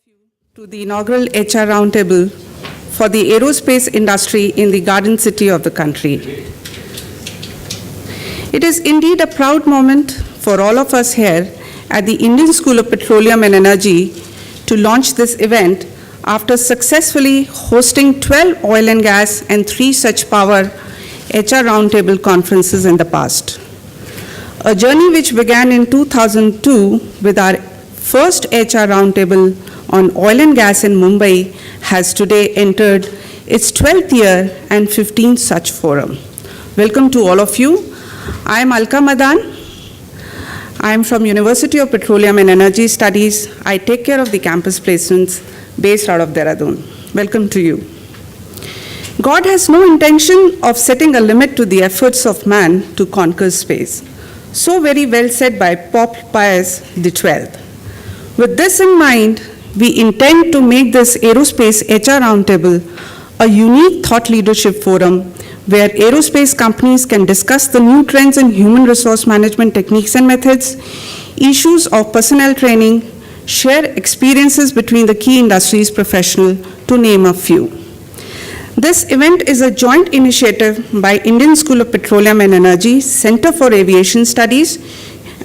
you to the inaugural HR Roundtable for the aerospace industry in the garden city of the country. It is indeed a proud moment for all of us here at the Indian School of Petroleum and Energy to launch this event after successfully hosting 12 oil and gas and 3 such power HR Roundtable conferences in the past. A journey which began in 2002 with our first HR Roundtable on oil and gas in Mumbai has today entered its 12th year and 15th such forum. Welcome to all of you. I am Alka Madan. I am from University of Petroleum and Energy Studies. I take care of the campus placements based out of Dehradun. Welcome to you. God has no intention of setting a limit to the efforts of man to conquer space. So very well said by Pope Pius XII. With this in mind, we intend to make this Aerospace HR Roundtable a unique thought leadership forum where aerospace companies can discuss the new trends in human resource management techniques and methods, issues of personnel training, share experiences between the key industries professionals, to name a few. This event is a joint initiative by Indian School of Petroleum and Energy, Center for Aviation Studies,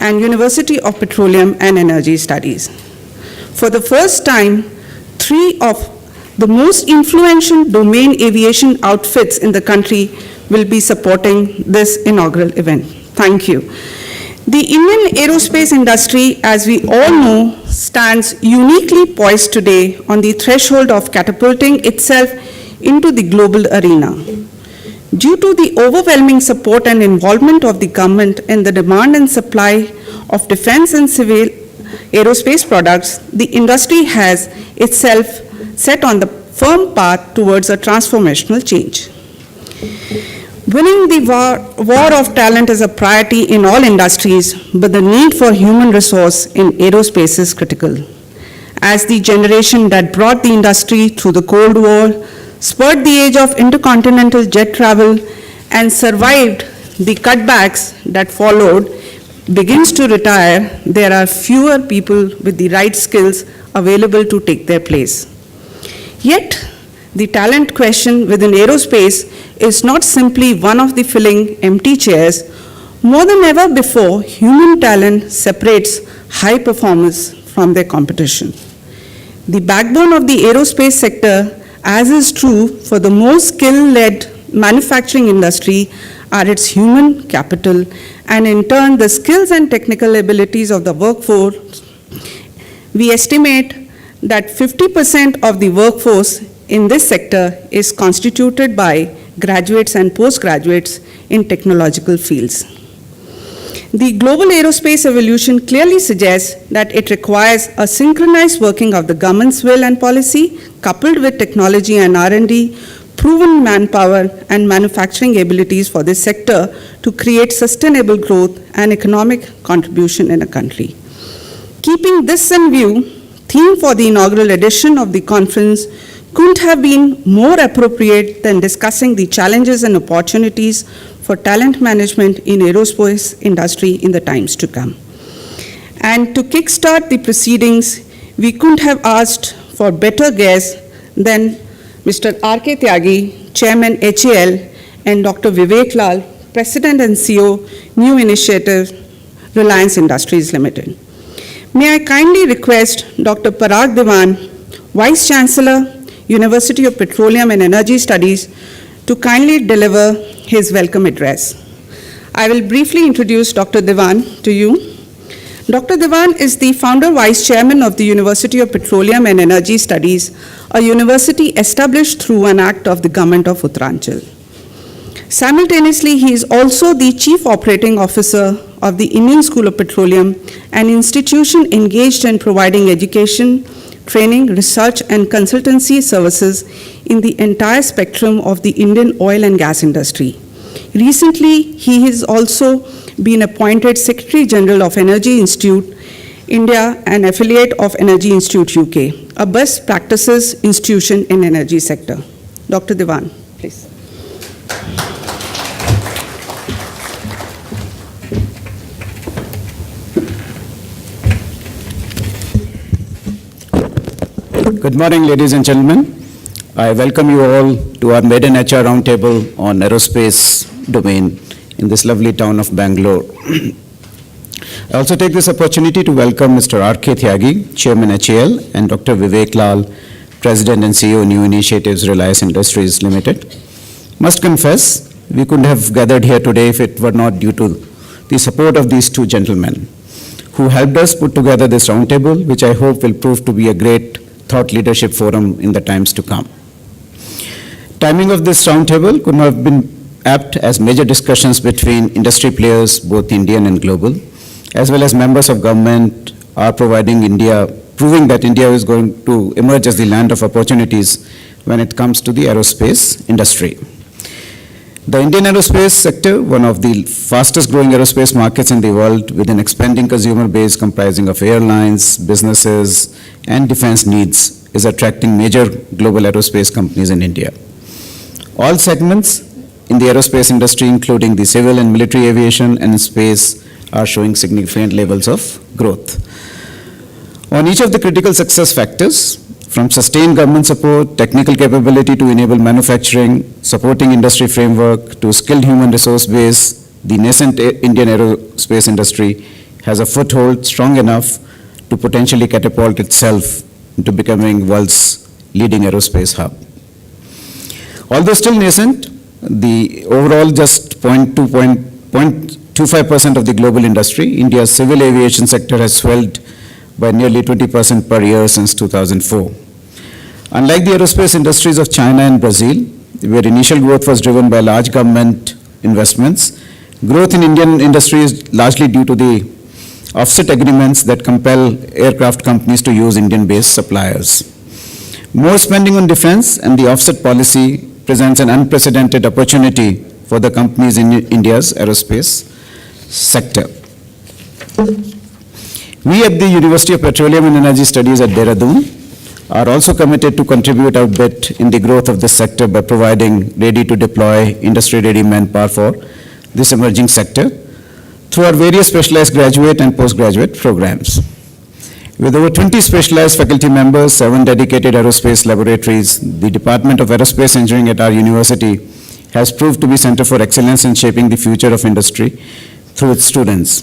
and University of Petroleum and Energy Studies. For the first time, 3 of the most influential domain aviation outfits in the country will be supporting this inaugural event. Thank you. The Indian aerospace industry, as we all know, stands uniquely poised today on the threshold of catapulting itself into the global arena. Due to the overwhelming support and involvement of the government in the demand and supply of defense and civil aerospace products, the industry has itself set on the firm path towards a transformational change. Winning the war of talent is a priority in all industries, but the need for human resource in aerospace is critical. As the generation that brought the industry through the Cold War, spurred the age of intercontinental jet travel, and survived the cutbacks that followed, begins to retire, there are fewer people with the right skills available to take their place. Yet, the talent question within aerospace is not simply one of the filling empty chairs. More than ever before, human talent separates high performers from their competition. The backbone of the aerospace sector, as is true for the most skill-led manufacturing industry, are its human capital, and in turn the skills and technical abilities of the workforce. We estimate that 50% of the workforce in this sector is constituted by graduates and postgraduates in technological fields. The global aerospace evolution clearly suggests that it requires a synchronized working of the government's will and policy, coupled with technology and R&D, proven manpower and manufacturing abilities for this sector to create sustainable growth and economic contribution in a country. Keeping this in view, theme for the inaugural edition of the conference couldn't have been more appropriate than discussing the challenges and opportunities for talent management in aerospace industry in the times to come. And to kickstart the proceedings, we couldn't have asked for better guests than Mr. R.K. Tyagi, Chairman HAL, and Dr. Vivek Lal, President and CEO, New Initiative, Reliance Industries Limited. May I kindly request Dr. Parag Dewan, Vice Chancellor, University of Petroleum and Energy Studies, to kindly deliver his welcome address. I will briefly introduce Dr. Dewan to you. Dr. Dewan is the founder vice chairman of the University of Petroleum and Energy Studies, a university established through an act of the government of Uttaranchal. Simultaneously, he is also the chief operating officer of the Indian School of Petroleum, an institution engaged in providing education, training, research, and consultancy services in the entire spectrum of the Indian oil and gas industry. Recently, he has also been appointed Secretary General of Energy Institute India, an affiliate of Energy Institute UK, a best practices institution in energy sector. Dr. Dewan, please. Good morning, ladies and gentlemen. I welcome you all to our maiden HR roundtable on aerospace domain in this lovely town of Bangalore. I also take this opportunity to welcome Mr. R.K. Tyagi, Chairman HAL, and Dr. Vivek Lal, President and CEO New Initiatives Reliance Industries Limited. Must confess, we couldn't have gathered here today if it were not due to the support of these two gentlemen who helped us put together this roundtable, which I hope will prove to be a great thought leadership forum in the times to come. Timing of this roundtable could not have been apt as major discussions between industry players, both Indian and global, as well as members of government are proving that India is going to emerge as the land of opportunities when it comes to the aerospace industry. The Indian aerospace sector, one of the fastest growing aerospace markets in the world with an expanding consumer base comprising of airlines, businesses, and defense needs, is attracting major global aerospace companies in India. All segments in the aerospace industry, including the civil and military aviation and space, are showing significant levels of growth. On each of the critical success factors, from sustained government support, technical capability to enable manufacturing, supporting industry framework, to skilled human resource base, the nascent Indian aerospace industry has a foothold strong enough to potentially catapult itself into becoming world's leading aerospace hub. Although still nascent, the overall just 0.25% of the global industry, India's civil aviation sector has swelled by nearly 20% per year since 2004. Unlike the aerospace industries of China and Brazil, where initial growth was driven by large government investments, growth in Indian industry is largely due to the offset agreements that compel aircraft companies to use Indian-based suppliers. More spending on defense and the offset policy presents an unprecedented opportunity for the companies in India's aerospace sector. We at the University of Petroleum and Energy Studies at Dehradun are also committed to contribute our bit in the growth of this sector by providing ready-to-deploy, industry-ready manpower for this emerging sector through our various specialized graduate and postgraduate programs. With over 20 specialized faculty members, 7 dedicated aerospace laboratories, the Department of Aerospace Engineering at our university has proved to be Center for Excellence in shaping the future of industry through its students.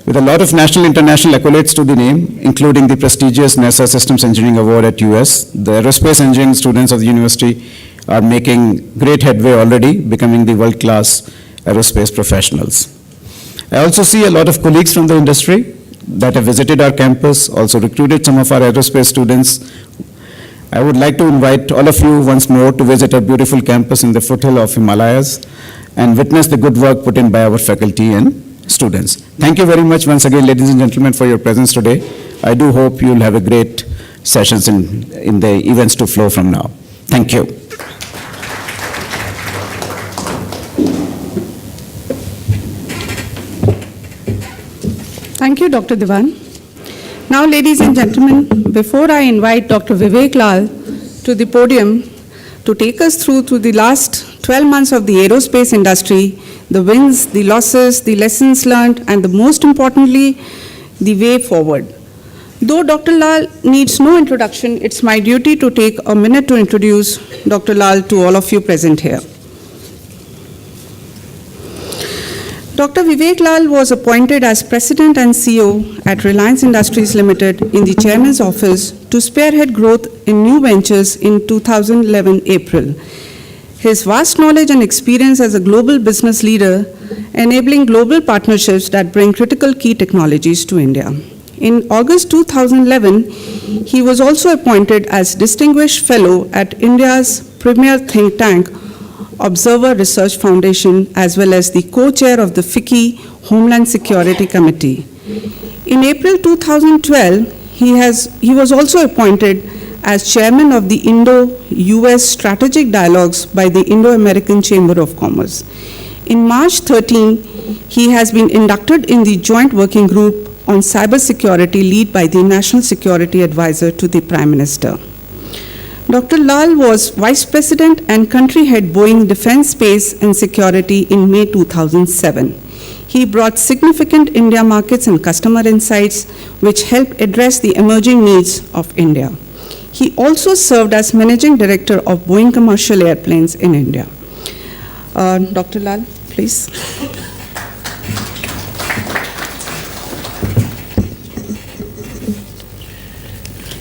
With a lot of national and international accolades to the name, including the prestigious NASA Systems Engineering Award at US, the aerospace engineering students of the university are making great headway already, becoming the world-class aerospace professionals. I also see a lot of colleagues from the industry that have visited our campus, also recruited some of our aerospace students. I would like to invite all of you once more to visit our beautiful campus in the foothill of Himalayas and witness the good work put in by our faculty and students. Thank you very much once again, ladies and gentlemen, for your presence today. I do hope you'll have a great sessions in the events to flow from now. Thank you. Thank you, Dr. Diwan. Now, ladies and gentlemen, before I invite Dr. Vivek Lal to the podium to take us through the last 12 months of the aerospace industry, the wins, the losses, the lessons learned, and most importantly, the way forward. Though Dr. Lal needs no introduction, it's my duty to take a minute to introduce Dr. Lal to all of you present here. Dr. Vivek Lal was appointed as President and CEO at Reliance Industries Limited in the Chairman's office to spearhead growth in new ventures in 2011 April. His vast knowledge and experience as a global business leader, enabling global partnerships that bring critical key technologies to India. In August 2011, he was also appointed as Distinguished Fellow at India's premier think tank, Observer Research Foundation, as well as the co-chair of the FICCI Homeland Security Committee. In April 2012, he was also appointed as chairman of the Indo-US Strategic Dialogues by the Indo-American Chamber of Commerce. In March 13, he has been inducted in the Joint Working Group on Cybersecurity led by the National Security Advisor to the Prime Minister. Dr. Lal was Vice President and Country Head Boeing Defense, Space and Security in May 2007. He brought significant India markets and customer insights which helped address the emerging needs of India. He also served as Managing Director of Boeing Commercial Airplanes in India. Dr. Lal, please.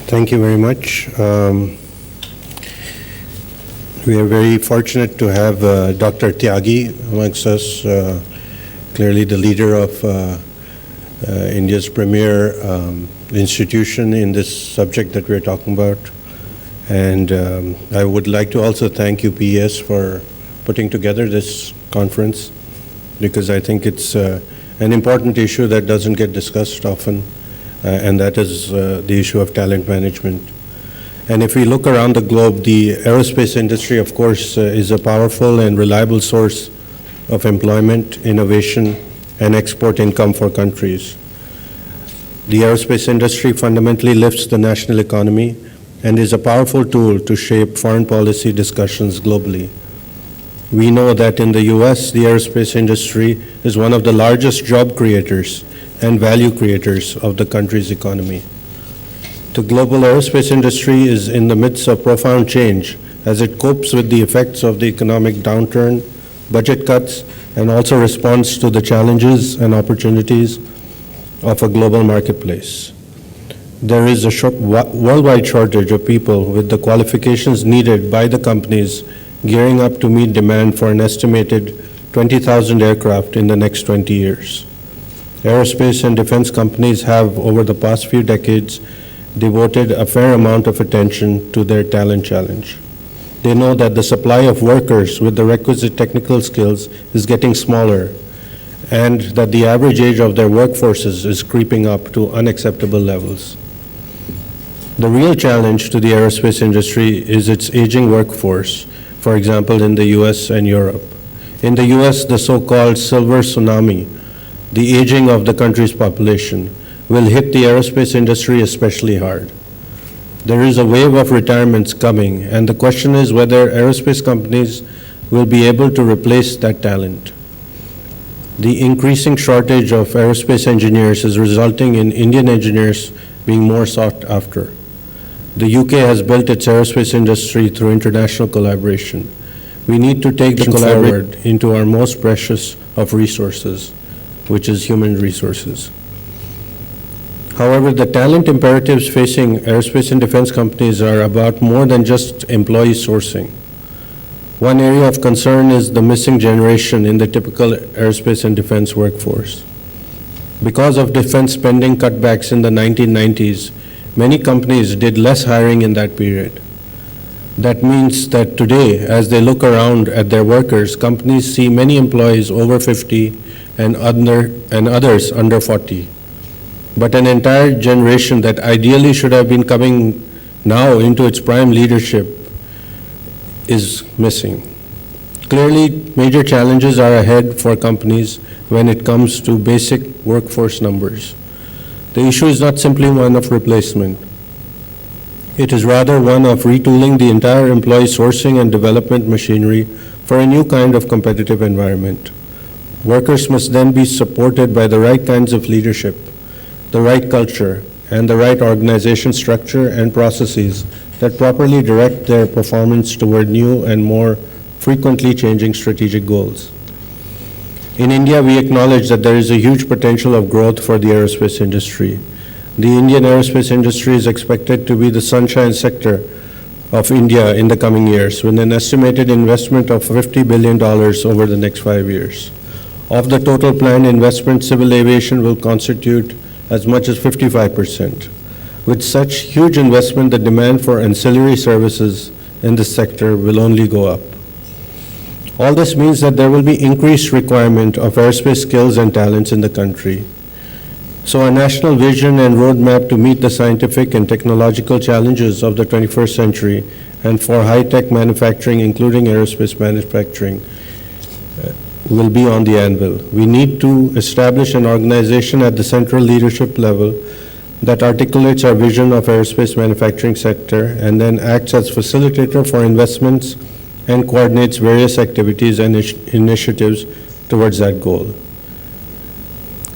Thank you very much. We are very fortunate to have Dr. Tyagi amongst us, clearly the leader of India's premier institution in this subject that we're talking about. And I would like to also thank UPES for putting together this conference, because I think it's an important issue that doesn't get discussed often, and that is the issue of talent management. And if we look around the globe, the aerospace industry, of course, is a powerful and reliable source of employment, innovation, and export income for countries. The aerospace industry fundamentally lifts the national economy and is a powerful tool to shape foreign policy discussions globally. We know that in the US, the aerospace industry is one of the largest job creators and value creators of the country's economy. The global aerospace industry is in the midst of profound change as it copes with the effects of the economic downturn, budget cuts, and also responds to the challenges and opportunities of a global marketplace. There is a worldwide shortage of people with the qualifications needed by the companies gearing up to meet demand for an estimated 20,000 aircraft in the next 20 years. Aerospace and defense companies have, over the past few decades, devoted a fair amount of attention to their talent challenge. They know that the supply of workers with the requisite technical skills is getting smaller, and that the average age of their workforces is creeping up to unacceptable levels. The real challenge to the aerospace industry is its aging workforce, for example, in the US and Europe. In the US, the so-called silver tsunami, the aging of the country's population, will hit the aerospace industry especially hard. There is a wave of retirements coming, and the question is whether aerospace companies will be able to replace that talent. The increasing shortage of aerospace engineers is resulting in Indian engineers being more sought after. The UK has built its aerospace industry through international collaboration. We need to take the forward into our most precious of resources, which is human resources. However, the talent imperatives facing aerospace and defense companies are about more than just employee sourcing. One area of concern is the missing generation in the typical aerospace and defense workforce. Because of defense spending cutbacks in the 1990s, many companies did less hiring in that period. That means that today, as they look around at their workers, companies see many employees over 50 and others under 40. But an entire generation that ideally should have been coming now into its prime leadership is missing. Clearly, major challenges are ahead for companies when it comes to basic workforce numbers. The issue is not simply one of replacement. It is rather one of retooling the entire employee sourcing and development machinery for a new kind of competitive environment. Workers must then be supported by the right kinds of leadership, the right culture, and the right organization structure and processes that properly direct their performance toward new and more frequently changing strategic goals. In India, we acknowledge that there is a huge potential of growth for the aerospace industry. The Indian aerospace industry is expected to be the sunshine sector of India in the coming years, with an estimated investment of $50 billion over the next 5 years. Of the total planned investment, civil aviation will constitute as much as 55%. With such huge investment, the demand for ancillary services in this sector will only go up. All this means that there will be increased requirement of aerospace skills and talents in the country. So a national vision and roadmap to meet the scientific and technological challenges of the 21st century and for high-tech manufacturing, including aerospace manufacturing, will be on the anvil. We need to establish an organization at the central leadership level that articulates our vision of aerospace manufacturing sector and then acts as facilitator for investments and coordinates various activities and initiatives towards that goal.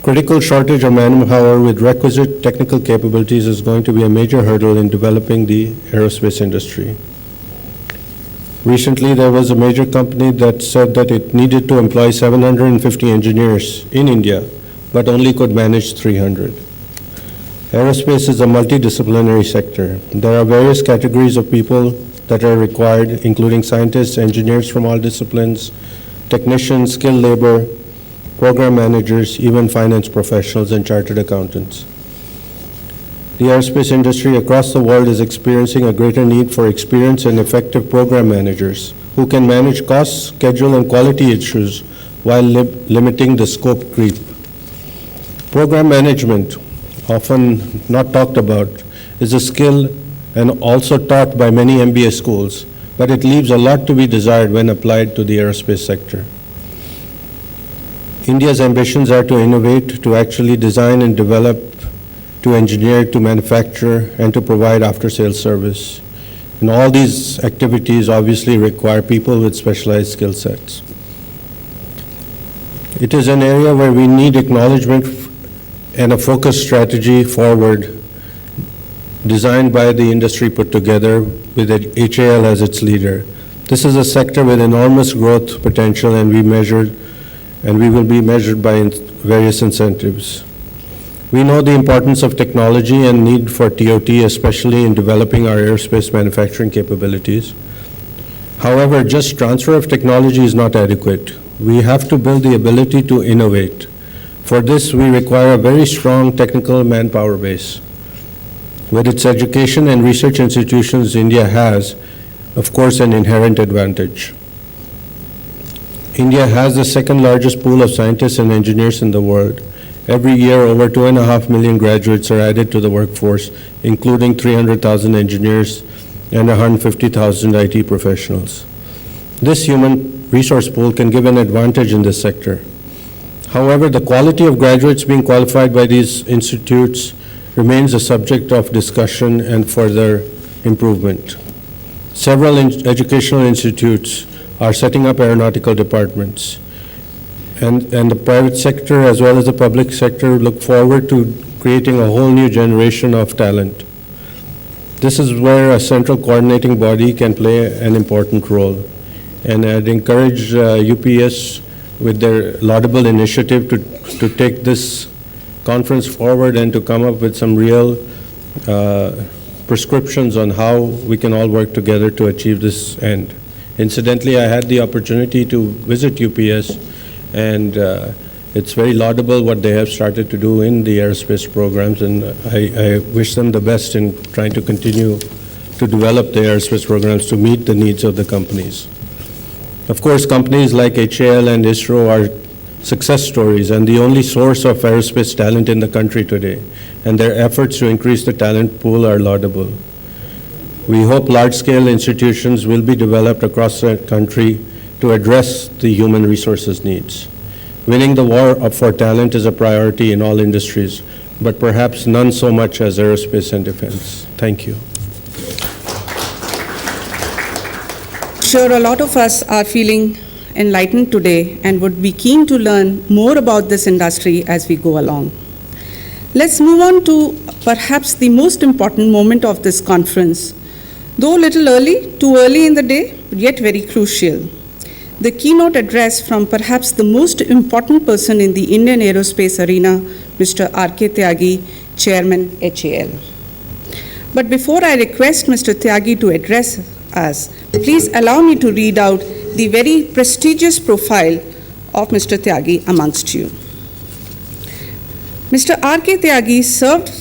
Critical shortage of manpower with requisite technical capabilities is going to be a major hurdle in developing the aerospace industry. Recently, there was a major company that said that it needed to employ 750 engineers in India, but only could manage 300. Aerospace is a multidisciplinary sector. There are various categories of people that are required, including scientists, engineers from all disciplines, technicians, skilled labor, program managers, even finance professionals and chartered accountants. The aerospace industry across the world is experiencing a greater need for experienced and effective program managers who can manage costs, schedule, and quality issues while limiting the scope creep. Program management, often not talked about, is a skill and also taught by many MBA schools, but it leaves a lot to be desired when applied to the aerospace sector. India's ambitions are to innovate, to actually design and develop, to engineer, to manufacture, and to provide after-sales service. And all these activities obviously require people with specialized skill sets. It is an area where we need acknowledgement and a focused strategy forward, designed by the industry put together with HAL as its leader. This is a sector with enormous growth potential, and we will be measured by various incentives. We know the importance of technology and need for TOT, especially in developing our aerospace manufacturing capabilities. However, just transfer of technology is not adequate. We have to build the ability to innovate. For this, we require a very strong technical manpower base. With its education and research institutions, India has, of course, an inherent advantage. India has the second largest pool of scientists and engineers in the world. Every year, over 2.5 million graduates are added to the workforce, including 300,000 engineers and 150,000 IT professionals. This human resource pool can give an advantage in this sector. However, the quality of graduates being qualified by these institutes remains a subject of discussion and further improvement. Several educational institutes are setting up aeronautical departments. And the private sector as well as the public sector look forward to creating a whole new generation of talent. This is where a central coordinating body can play an important role. And I'd encourage UPES with their laudable initiative to take this conference forward and to come up with some real prescriptions on how we can all work together to achieve this end. Incidentally, I had the opportunity to visit UPS, and it's very laudable what they have started to do in the aerospace programs, and I wish them the best in trying to continue to develop the aerospace programs to meet the needs of the companies. Of course, companies like HAL and ISRO are success stories and the only source of aerospace talent in the country today, and their efforts to increase the talent pool are laudable. We hope large-scale institutions will be developed across the country to address the human resources needs. Winning the war for talent is a priority in all industries, but perhaps none so much as aerospace and defense. Thank you. Sure, a lot of us are feeling enlightened today and would be keen to learn more about this industry as we go along. Let's move on to perhaps the most important moment of this conference, though a little early, too early in the day, yet very crucial. The keynote address from perhaps the most important person in the Indian aerospace arena, Mr. R.K. Tyagi, Chairman HAL. But before I request Mr. Tyagi to address us, please allow me to read out the very prestigious profile of Mr. Tyagi amongst you. Mr. R.K. Tyagi served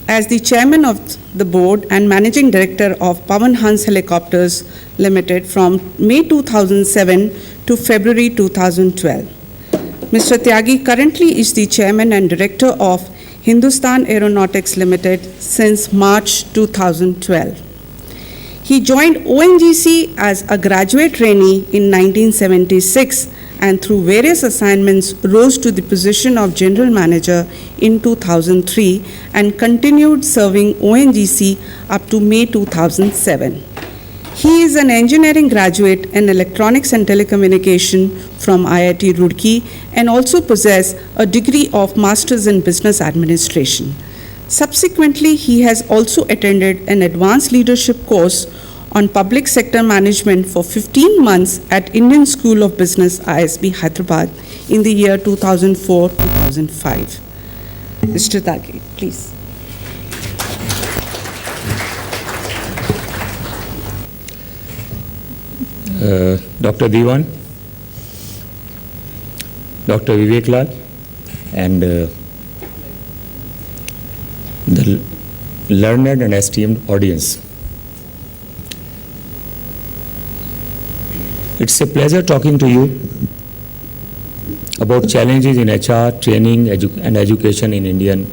as the chairman of the board and managing director of Pawan Hans Helicopters Limited from May 2007 to February 2012. Mr. Tyagi currently is the chairman and director of Hindustan Aeronautics Limited since March 2012. He joined ONGC as a graduate trainee in 1976 and through various assignments rose to the position of general manager in 2003 and continued serving ONGC up to May 2007. He is an engineering graduate in electronics and telecommunication from IIT Roorkee and also possesses a degree of Masters in Business Administration. Subsequently, he has also attended an advanced leadership course on public sector management for 15 months at Indian School of Business, ISB, Hyderabad, in the year 2004-2005. Mr. Tyagi, please. Dr. Diwan, Dr. Vivek Lal, and the learned and esteemed audience. It's a pleasure talking to you about challenges in HR, training, and education in Indian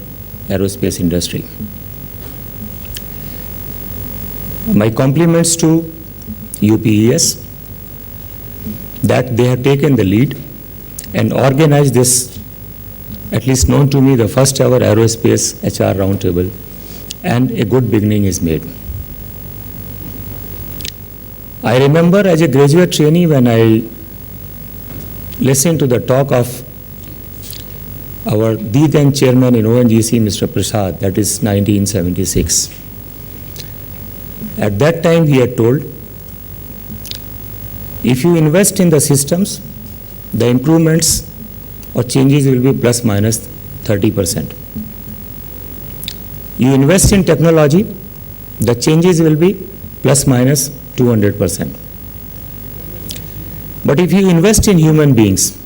aerospace industry. My compliments to UPES that they have taken the lead and organized this, at least known to me, the first ever aerospace HR roundtable, and a good beginning is made. I remember as a graduate trainee when I listened to the talk of the then chairman in ONGC, Mr. Prasad, that is 1976. At that time he had told, if you invest in the systems, the improvements or changes will be plus minus 30%. You invest in technology, the changes will be plus minus 200%. But if you invest in human beings,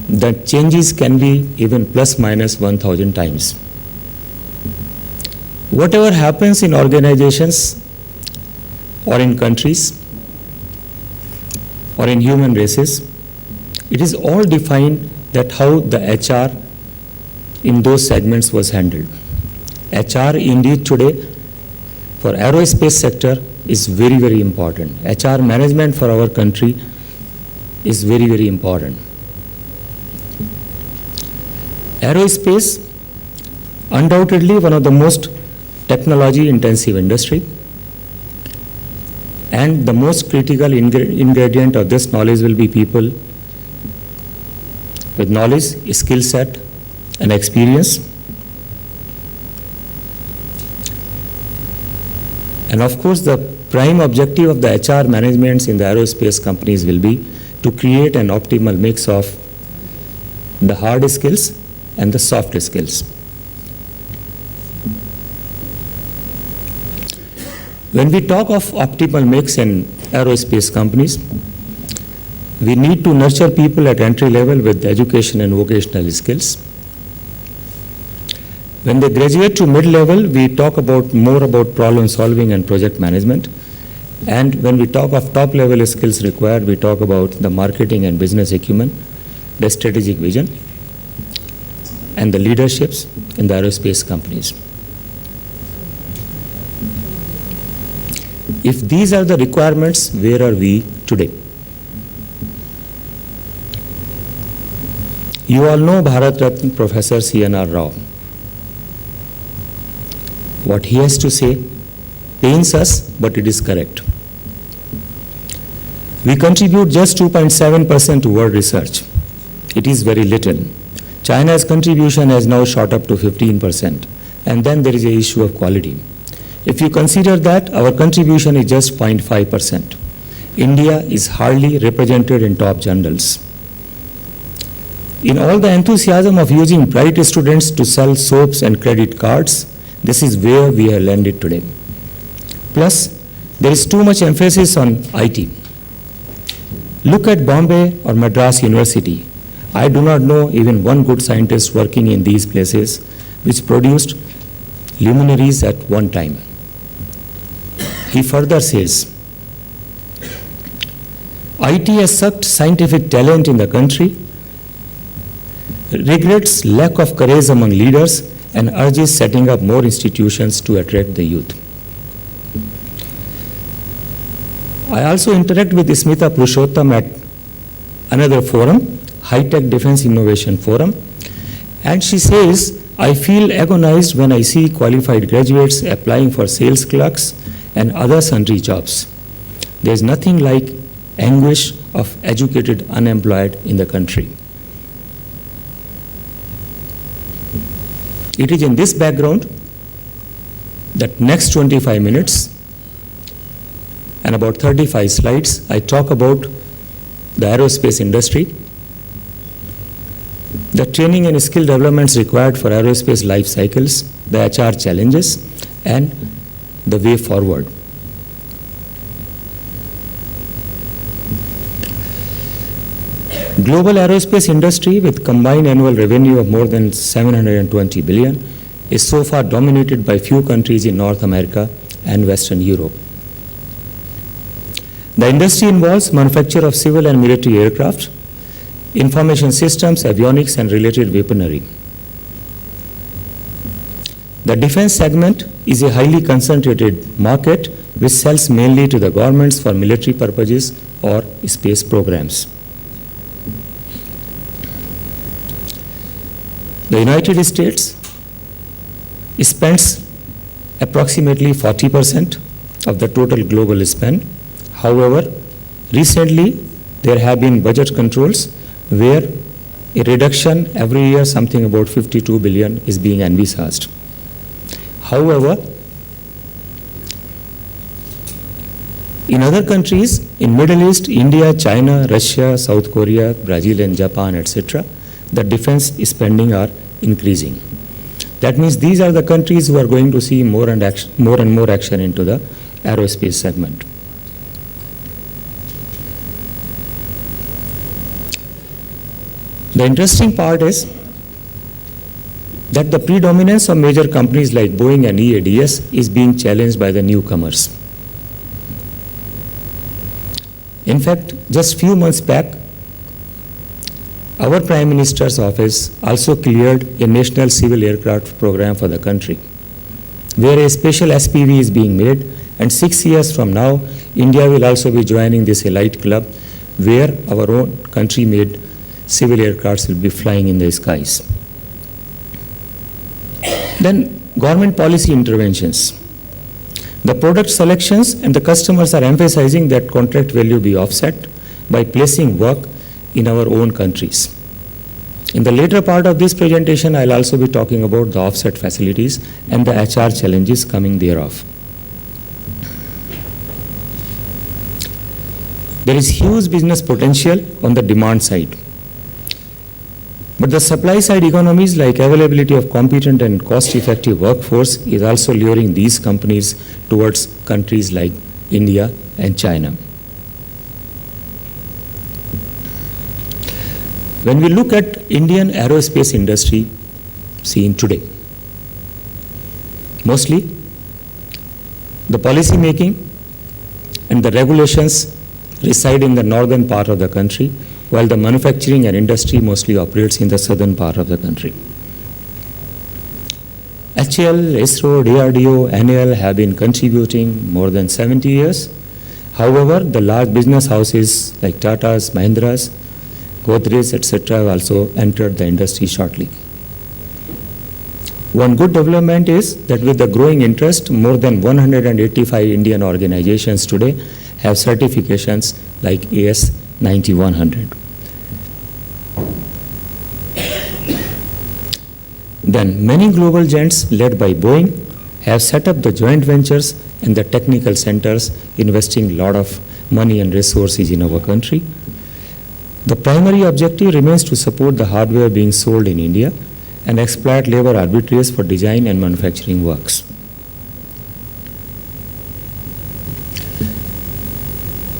the changes can be even plus minus 1,000 times. Whatever happens in organizations or in countries or in human races, it is all defined that how the HR in those segments was handled. HR indeed today for aerospace sector is very, very important. HR management for our country is very, very important. Aerospace, undoubtedly one of the most technology intensive industry, and the most critical ingredient of this knowledge will be people with knowledge, skill set, and experience. And of course, the prime objective of the HR managements in the aerospace companies will be to create an optimal mix of the hard skills and the soft skills. When we talk of optimal mix in aerospace companies, we need to nurture people at entry level with education and vocational skills. When they graduate to mid-level, we talk more about problem solving and project management. And when we talk of top level skills required, we talk about the marketing and business acumen, the strategic vision, and the leaderships in the aerospace companies. If these are the requirements, where are we today? You all know Bharat Ratna Professor C.N.R. Rao. What he has to say pains us, but it is correct. We contribute just 2.7% to world research. It is very little. China's contribution has now shot up to 15%. And then there is an issue of quality. If you consider that, our contribution is just 0.5%. India is hardly represented in top journals. In all the enthusiasm of using bright students to sell soaps and credit cards, this is where we have landed today. Plus, there is too much emphasis on IT. Look at Bombay or Madras University. I do not know even one good scientist working in these places which produced luminaries at one time. He further says, IT has sucked scientific talent in the country, regrets lack of courage among leaders, and urges setting up more institutions to attract the youth. I also interact with Smita Purushottam at another forum, High Tech Defense Innovation Forum, and she says, I feel agonized when I see qualified graduates applying for sales clerks and other sundry jobs. There is nothing like anguish of educated unemployed in the country. It is in this background that next 25 minutes and about 35 slides, I talk about the aerospace industry, the training and skill developments required for aerospace life cycles, the HR challenges, and the way forward. Global aerospace industry with combined annual revenue of more than 720 billion is so far dominated by few countries in North America and Western Europe. The industry involves manufacture of civil and military aircraft, information systems, avionics, and related weaponry. The defense segment is a highly concentrated market which sells mainly to the governments for military purposes or space programs. The United States spends approximately 40% of the total global spend. However, recently there have been budget controls where a reduction every year, something about 52 billion, is being envisaged. However, in other countries, in Middle East, India, China, Russia, South Korea, Brazil, and Japan, etc., the defense spending are increasing. That means these are the countries who are going to see more and more action into the aerospace segment. The interesting part is that the predominance of major companies like Boeing and EADS is being challenged by the newcomers. In fact, just few months back, our Prime Minister's office also cleared a national civil aircraft program for the country, where a special SPV is being made, and 6 years from now, India will also be joining this elite club, where our own country-made civil aircrafts will be flying in the skies. Then, government policy interventions. The product selections and the customers are emphasizing that contract value be offset by placing work in our own countries. In the later part of this presentation, I'll also be talking about the offset facilities and the HR challenges coming thereof. There is huge business potential on the demand side. But the supply side economies like availability of competent and cost-effective workforce is also luring these companies towards countries like India and China. When we look at Indian aerospace industry seen today, mostly the policy making and the regulations reside in the northern part of the country, while the manufacturing and industry mostly operates in the southern part of the country. HAL, ISRO, DRDO, NAL have been contributing more than 70 years. However, the large business houses like Tata's, Mahindra's, Godrej, etc. have also entered the industry shortly. One good development is that with the growing interest, more than 185 Indian organizations today have certifications like AS 9100. Then many global giants led by Boeing have set up the joint ventures and the technical centers, investing a lot of money and resources in our country. The primary objective remains to support the hardware being sold in India and exploit labor arbitrage for design and manufacturing works.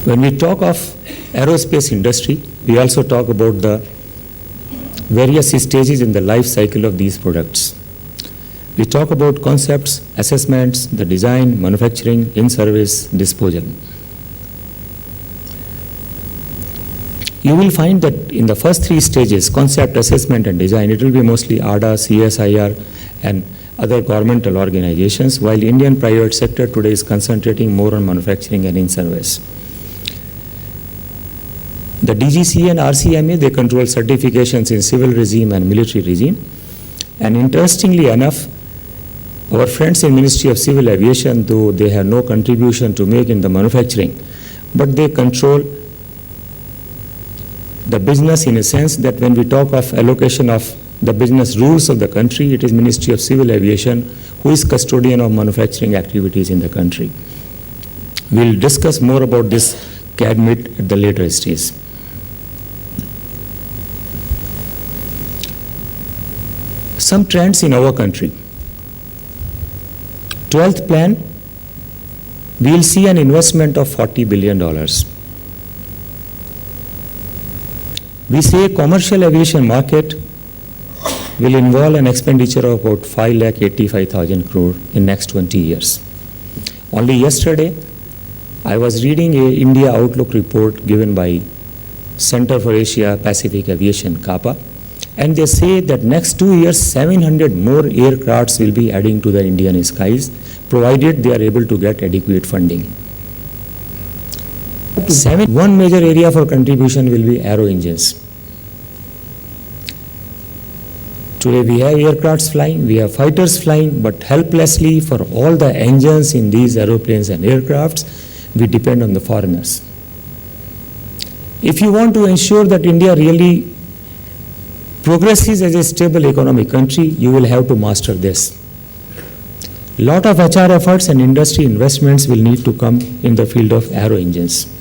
When we talk of aerospace industry, we also talk about the various stages in the life cycle of these products. We talk about concepts, assessments, the design, manufacturing, in-service, disposal. You will find that in the first three stages, concept, assessment, and design, it will be mostly ADA, CSIR, and other governmental organizations, while Indian private sector today is concentrating more on manufacturing and in-service. The DGCA and RCMA, they control certifications in civil regime and military regime. And interestingly enough, our friends in Ministry of Civil Aviation, though they have no contribution to make in the manufacturing, but they control the business in a sense that when we talk of allocation of the business rules of the country, it is Ministry of Civil Aviation who is custodian of manufacturing activities in the country. We'll discuss more about this CADMIT at the later stage. Some trends in our country. 12th plan, we'll see an investment of $40 billion. We say commercial aviation market will involve an expenditure of about 5,85,000 crore in next 20 years. Only yesterday, I was reading a India Outlook report given by Center for Asia Pacific Aviation, CAPA, and they say that next 2 years, 700 more aircrafts will be adding to the Indian skies, provided they are able to get adequate funding. One major area for contribution will be aero engines. Today we have aircrafts flying, we have fighters flying, but helplessly for all the engines in these aeroplanes and aircrafts, we depend on the foreigners. If you want to ensure that India really progresses as a stable economic country, you will have to master this. Lot of HR efforts and industry investments will need to come in the field of aero engines.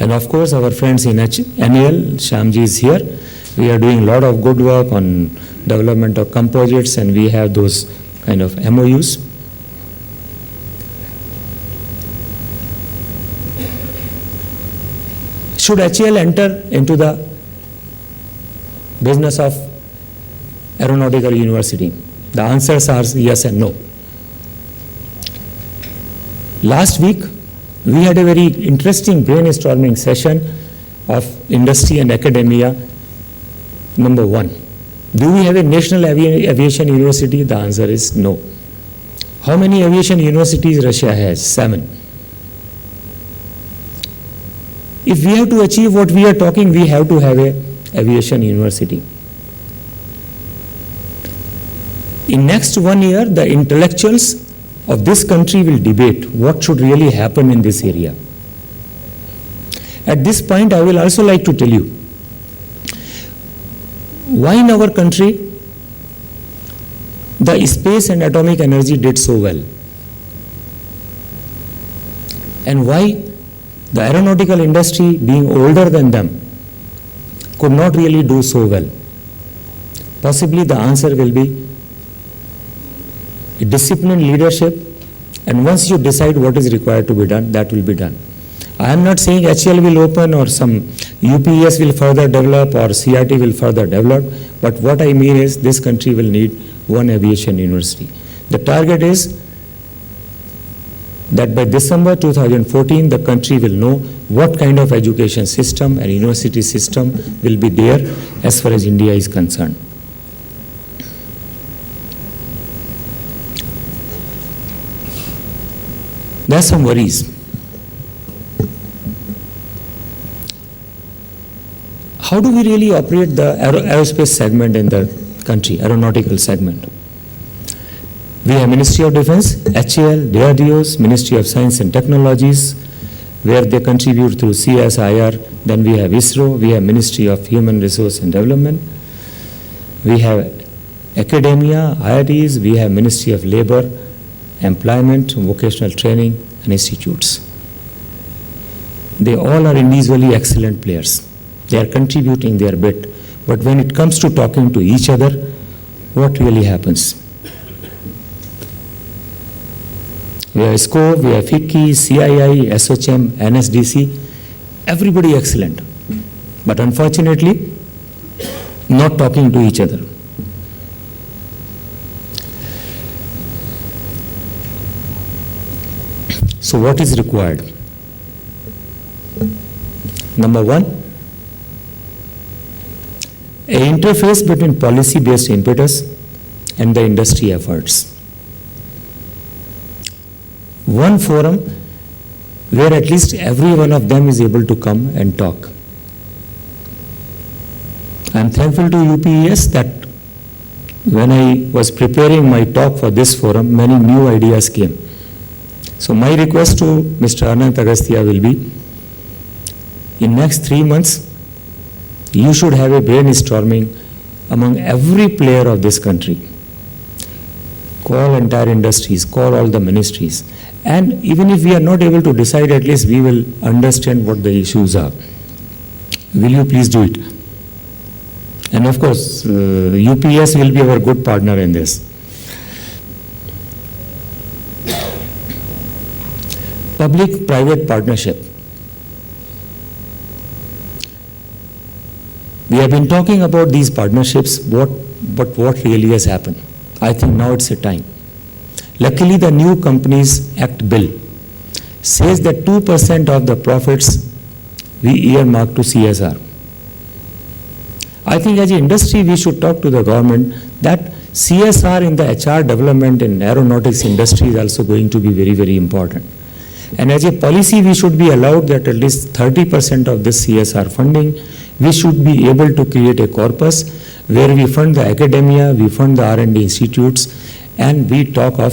And of course, our friends in NAL, Shyamji is here. We are doing a lot of good work on development of composites, and we have those kind of MOUs. Should HAL enter into the business of aeronautical university? The answers are yes and no. Last week, we had a very interesting brainstorming session of industry and academia. Number one, do we have a national aviation university? The answer is no. How many aviation universities Russia has? 7. If we have to achieve what we are talking, we have to have a aviation university. In next 1 year, the intellectuals of this country will debate what should really happen in this area. At this point, I will also like to tell you why in our country the space and atomic energy did so well, and why the aeronautical industry, being older than them, could not really do so well. Possibly the answer will be disciplined leadership, and once you decide what is required to be done, that will be done. I am not saying HAL will open or some UPES will further develop or CRT will further develop, but what I mean is this country will need one aviation university. The target is that by December 2014, the country will know what kind of education system and university system will be there as far as India is concerned. There are some worries. How do we really operate the aerospace segment in the country, aeronautical segment? We have Ministry of Defense, HAL, DRDO's, Ministry of Science and Technologies, where they contribute through CSIR. Then we have ISRO, we have Ministry of Human Resource and Development. We have academia, IITs, we have Ministry of Labor, Employment, Vocational Training, and institutes. They all are individually excellent players. They are contributing their bit. But when it comes to talking to each other, what really happens? We have SCO, we have FICCI, CII, SOCHM, NSDC, everybody excellent. But unfortunately, not talking to each other. So what is required? Number one, an interface between policy-based impetus and the industry efforts. One forum where at least every one of them is able to come and talk. I am thankful to UPES that when I was preparing my talk for this forum, many new ideas came. So my request to Mr. Anant Agastya will be, in next 3 months, you should have a brainstorming among every player of this country. Call entire industries, call all the ministries. And even if we are not able to decide, at least we will understand what the issues are. Will you please do it? And of course, UPES will be our good partner in this. Public-private partnership. We have been talking about these partnerships, but what really has happened? I think now it's a time. Luckily, the new Companies Act bill says that 2% of the profits we earmark to CSR. I think as an industry, we should talk to the government that CSR in the HR development in aeronautics industry is also going to be very, very important. And as a policy, we should be allowed that at least 30% of this CSR funding, we should be able to create a corpus where we fund the academia, we fund the R&D institutes, and we talk of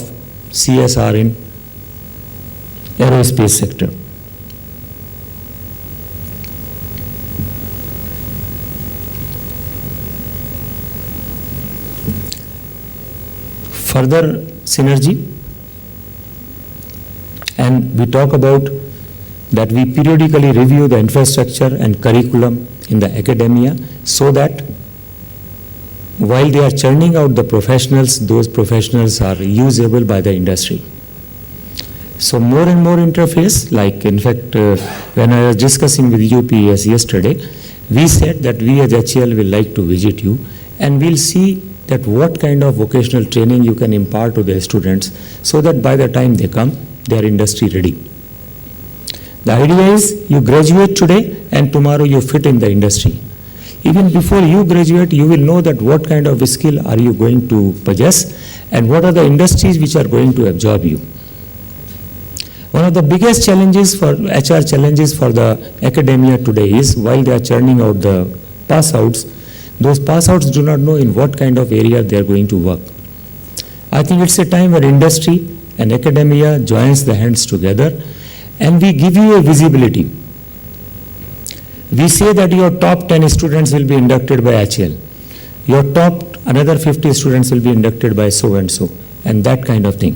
CSR in aerospace sector. Further synergy, and we talk about that we periodically review the infrastructure and curriculum in the academia so that while they are churning out the professionals, those professionals are usable by the industry. So more and more interface, like in fact, when I was discussing with UPES yesterday, we said that we as HCL will like to visit you and we'll see that what kind of vocational training you can impart to the students so that by the time they come, they are industry ready. The idea is you graduate today and tomorrow you fit in the industry. Even before you graduate, you will know that what kind of skill are you going to possess and what are the industries which are going to absorb you. One of the biggest challenges for HR challenges for the academia today is while they are churning out the pass-outs, those pass-outs do not know in what kind of area they are going to work. I think it's a time where industry and academia joins the hands together and we give you a visibility. We say that your top 10 students will be inducted by HCL. Your top another 50 students will be inducted by so and so, and that kind of thing.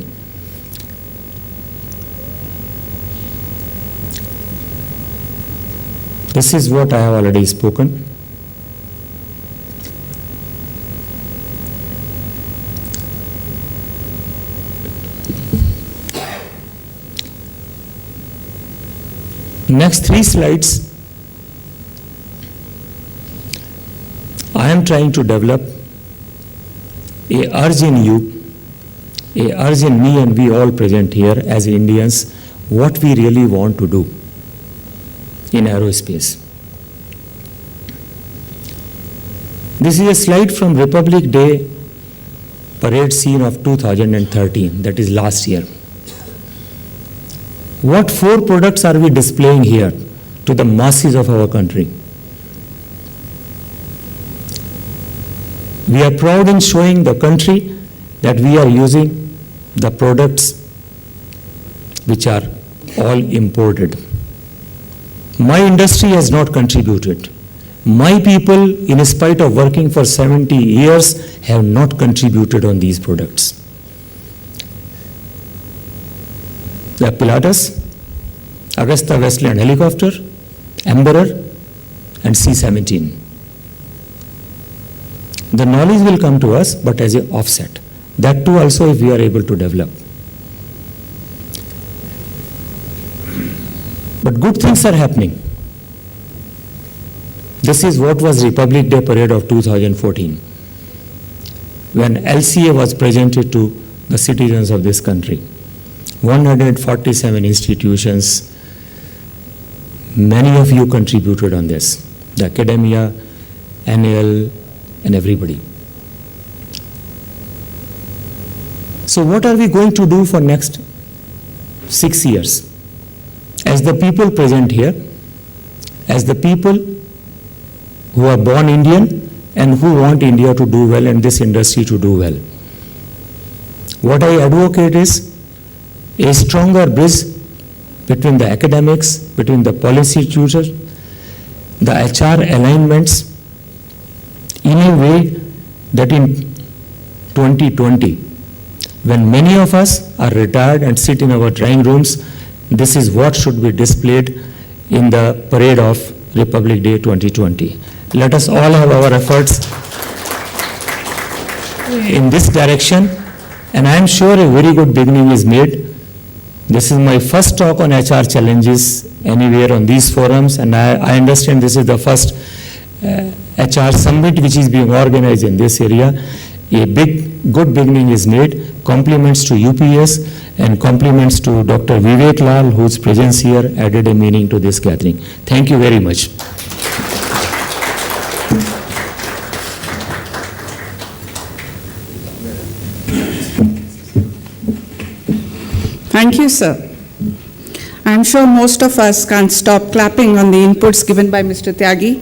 This is what I have already spoken. Next 3 slides, I am trying to develop a urge in you, a urge in me and we all present here as Indians, what we really want to do in aerospace. This is a slide from Republic Day parade scene of 2013, that is last year. What 4 products are we displaying here to the masses of our country? We are proud in showing the country that we are using the products which are all imported. My industry has not contributed. My people, in spite of working for 70 years, have not contributed on these products. The Pilatus, Augusta Westland helicopter, Embraer, and C-17. The knowledge will come to us, but as an offset. That too also if we are able to develop. But good things are happening. This is what was Republic Day parade of 2014, when LCA was presented to the citizens of this country. 147 institutions, many of you contributed on this, the academia, NAL, and everybody. So what are we going to do for next 6 years? As the people present here, as the people who are born Indian and who want India to do well and this industry to do well. What I advocate is a stronger bridge between the academics, between the policy tutors, the HR alignments, in a way that in 2020, when many of us are retired and sit in our drawing rooms, this is what should be displayed in the parade of Republic Day 2020. Let us all have our efforts in this direction, and I am sure a very good beginning is made. This is my first talk on HR challenges anywhere on these forums, and I understand this is the first HR summit which is being organized in this area. A good beginning is made. Compliments to UPES and compliments to Dr. Vivek Lal, whose presence here added a meaning to this gathering. Thank you very much. Thank you, sir. I'm sure most of us can't stop clapping on the inputs given by Mr. Tyagi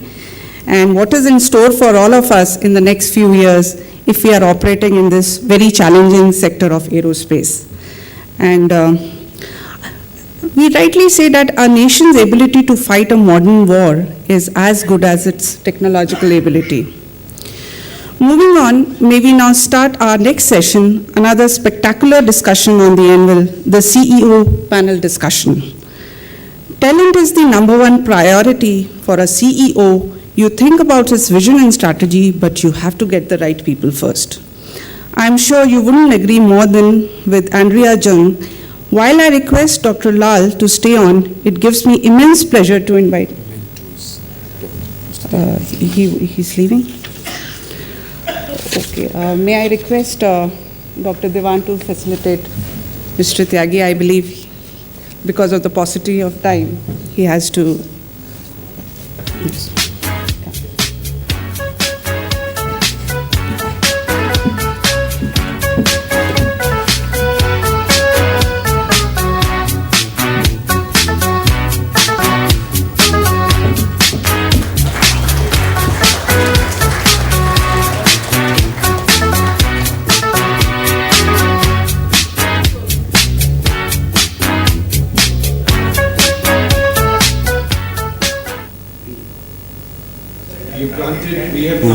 and what is in store for all of us in the next few years if we are operating in this very challenging sector of aerospace. And we rightly say that our nation's ability to fight a modern war is as good as its technological ability. Moving on, may we now start our next session, another spectacular discussion on the anvil, the CEO panel discussion. Talent is the #1 priority for a CEO. You think about his vision and strategy, but you have to get the right people first. I'm sure you wouldn't agree more than with Andrea Jung. While I request Dr. Lal to stay on, it gives me immense pleasure to invite. He's leaving? Okay, may I request Dr. Devan to facilitate Mr. Tyagi? I believe because of the paucity of time, he has to. Yes.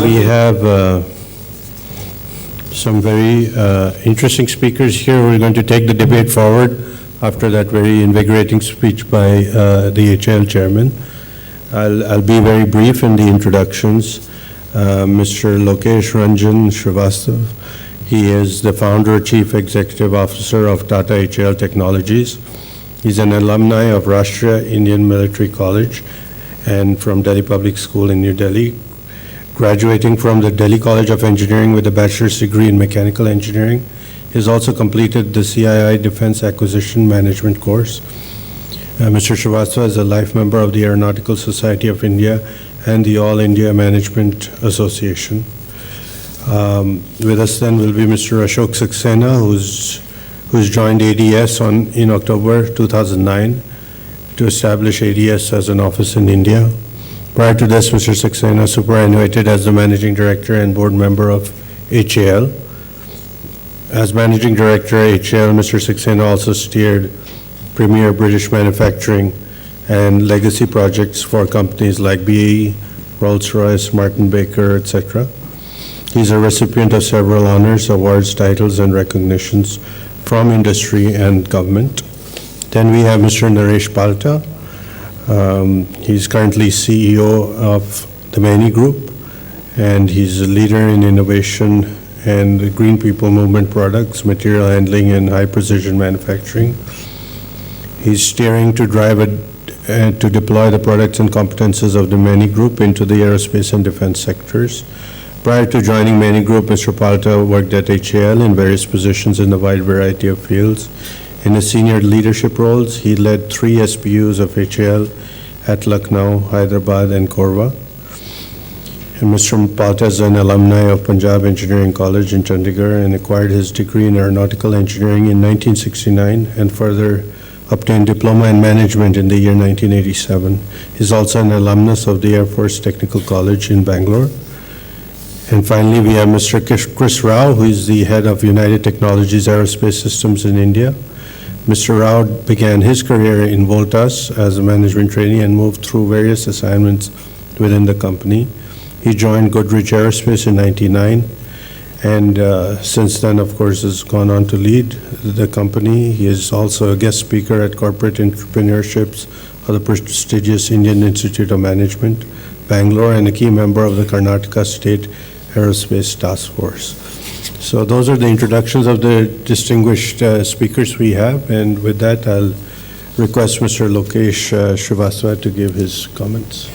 We have some very interesting speakers here. We're going to take the debate forward after that very invigorating speech by the HAL chairman. I'll be very brief in the introductions. Mr. Lokesh Ranjan Srivastav, he is the founder, chief executive officer of Tata HAL Technologies. He's an alumni of Rashtriya Indian Military College and from Delhi Public School in New Delhi, graduating from the Delhi College of Engineering with a bachelor's degree in mechanical engineering. He's also completed the CII Defense Acquisition Management course. Mr. Srivastava is a life member of the Aeronautical Society of India and the All India Management Association. With us then will be Mr. Ashok Saxena, who's joined ADS in October 2009 to establish ADS as an office in India. Prior to this, Mr. Saxena superannuated as the Managing Director and Board Member of HAL. As Managing Director at HAL, Mr. Saxena also steered premier British manufacturing and legacy projects for companies like BAE, Rolls-Royce, Martin Baker, etc. He's a recipient of several honors, awards, titles, and recognitions from industry and government. Then we have Mr. Naresh Palta. He's currently CEO of the Mani Group, and he's a leader in innovation and the Green People Movement products, material handling, and high precision manufacturing. He's steering to drive to deploy the products and competences of the Mani Group into the aerospace and defense sectors. Prior to joining Mani Group, Mr. Palta worked at HAL in various positions in a wide variety of fields. In his senior leadership roles, he led 3 SBUs of HAL at Lucknow, Hyderabad, and Korwa. And Mr. Palta is an alumni of Punjab Engineering College in Chandigarh and acquired his degree in aeronautical engineering in 1969 and further obtained diploma in management in the year 1987. He's also an alumnus of the Air Force Technical College in Bangalore. And finally, we have Mr. Chris Rao, who is the head of United Technologies Aerospace Systems in India. Mr. Rao began his career in Voltas as a management trainee and moved through various assignments within the company. He joined Godrej Aerospace in '99, and since then, of course, has gone on to lead the company. He is also a guest speaker at corporate entrepreneurships of the prestigious Indian Institute of Management, Bangalore, and a key member of the Karnataka State Aerospace Task Force. So those are the introductions of the distinguished speakers we have, and with that, I'll request Mr. Lokesh Srivastava to give his comments.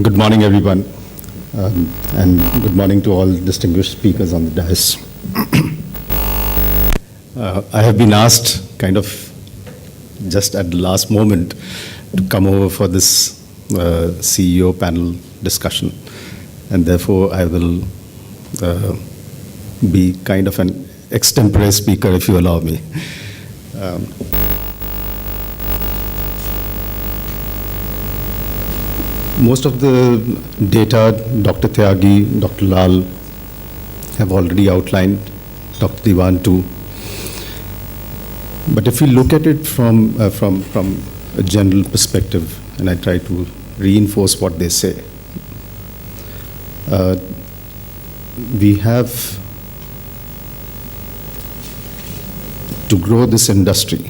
Good morning, everyone, and good morning to all distinguished speakers on the dais. I have been asked, kind of just at the last moment, to come over for this CEO panel discussion, and therefore I will be kind of an extempore speaker, if you allow me. Most of the data Dr. Tyagi, Dr. Lal have already outlined, Dr. Diwan too. But if we look at it from a general perspective, and I try to reinforce what they say, we have to grow this industry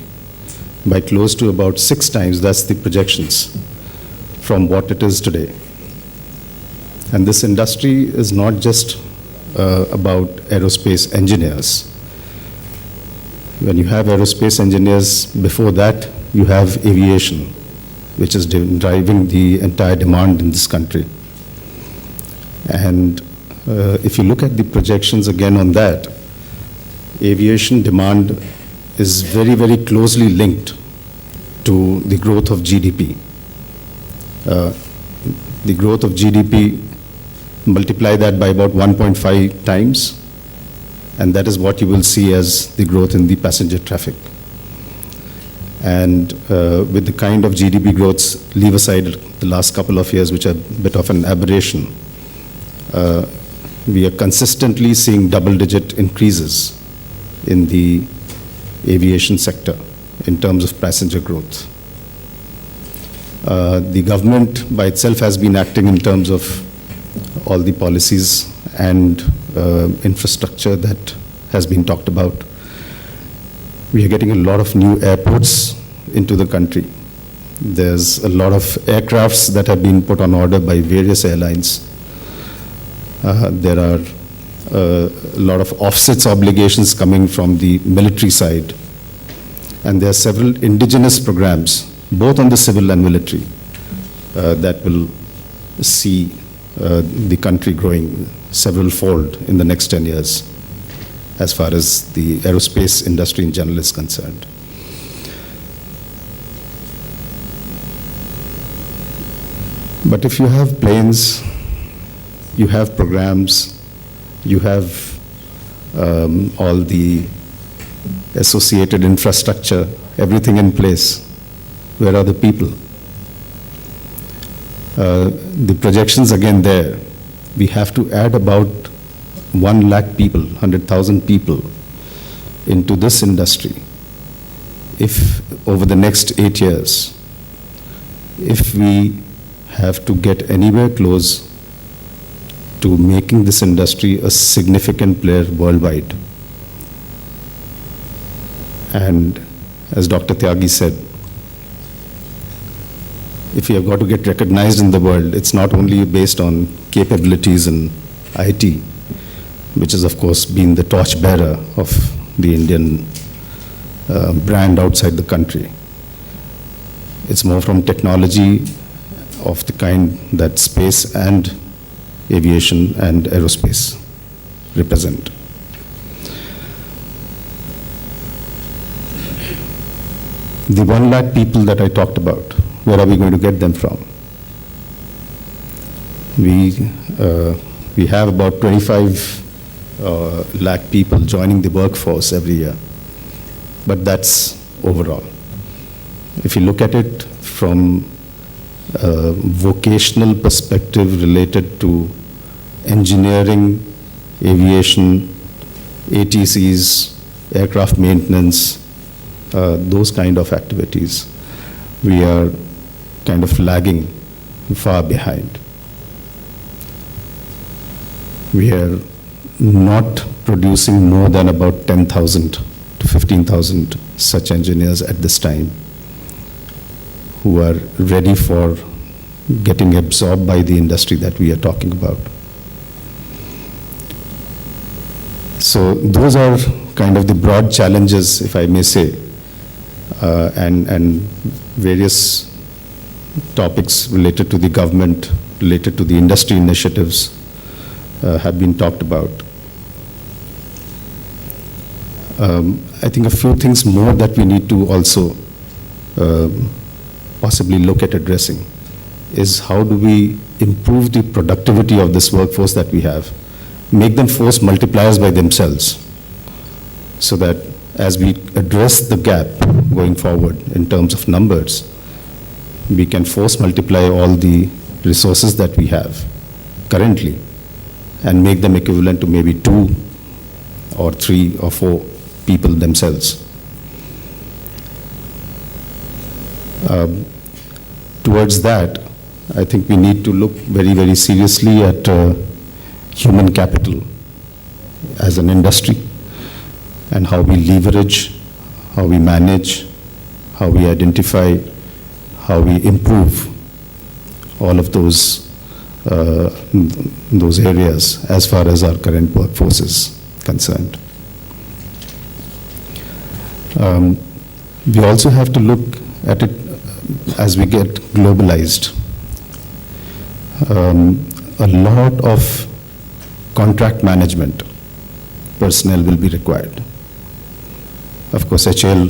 by close to about 6 times, that's the projections, from what it is today. And this industry is not just about aerospace engineers. When you have aerospace engineers, before that you have aviation, which is driving the entire demand in this country. And if you look at the projections again on that, aviation demand is very, very closely linked to the growth of GDP. The growth of GDP, multiply that by about 1.5 times, and that is what you will see as the growth in the passenger traffic. And with the kind of GDP growths, leave aside the last couple of years, which are a bit of an aberration, we are consistently seeing double-digit increases in the aviation sector in terms of passenger growth. The government by itself has been acting in terms of all the policies and infrastructure that has been talked about. We are getting a lot of new airports into the country. There's a lot of aircrafts that have been put on order by various airlines. There are a lot of offsets obligations coming from the military side. And there are several indigenous programs, both on the civil and military, that will see the country growing several-fold in the next 10 years, as far as the aerospace industry in general is concerned. But if you have planes, you have programs, you have all the associated infrastructure, everything in place, where are the people? The projections again there, we have to add about 1 lakh people, 100,000 people into this industry if over the next 8 years, if we have to get anywhere close to making this industry a significant player worldwide. And as Dr. Tyagi said, if we have got to get recognized in the world, it's not only based on capabilities in IT, which has of course been the torchbearer of the Indian brand outside the country. It's more from technology of the kind that space and aviation and aerospace represent. The 1 lakh people that I talked about, where are we going to get them from? We have about 25 lakh people joining the workforce every year. But that's overall. If you look at it from a vocational perspective related to engineering, aviation, ATCs, aircraft maintenance, those kind of activities, we are kind of lagging far behind. We are not producing more than about 10,000 to 15,000 such engineers at this time who are ready for getting absorbed by the industry that we are talking about. So those are kind of the broad challenges, if I may say, and various topics related to the government, related to the industry initiatives have been talked about. I think a few things more that we need to also possibly look at addressing is how do we improve the productivity of this workforce that we have, make them force multipliers by themselves, so that as we address the gap going forward in terms of numbers, we can force multiply all the resources that we have currently and make them equivalent to maybe 2 or 3 or 4 people themselves. Towards that, I think we need to look very, very seriously at human capital as an industry and how we leverage, how we manage, how we identify, how we improve all of those areas as far as our current workforce is concerned. We also have to look at it as we get globalized. A lot of contract management personnel will be required. Of course, HL,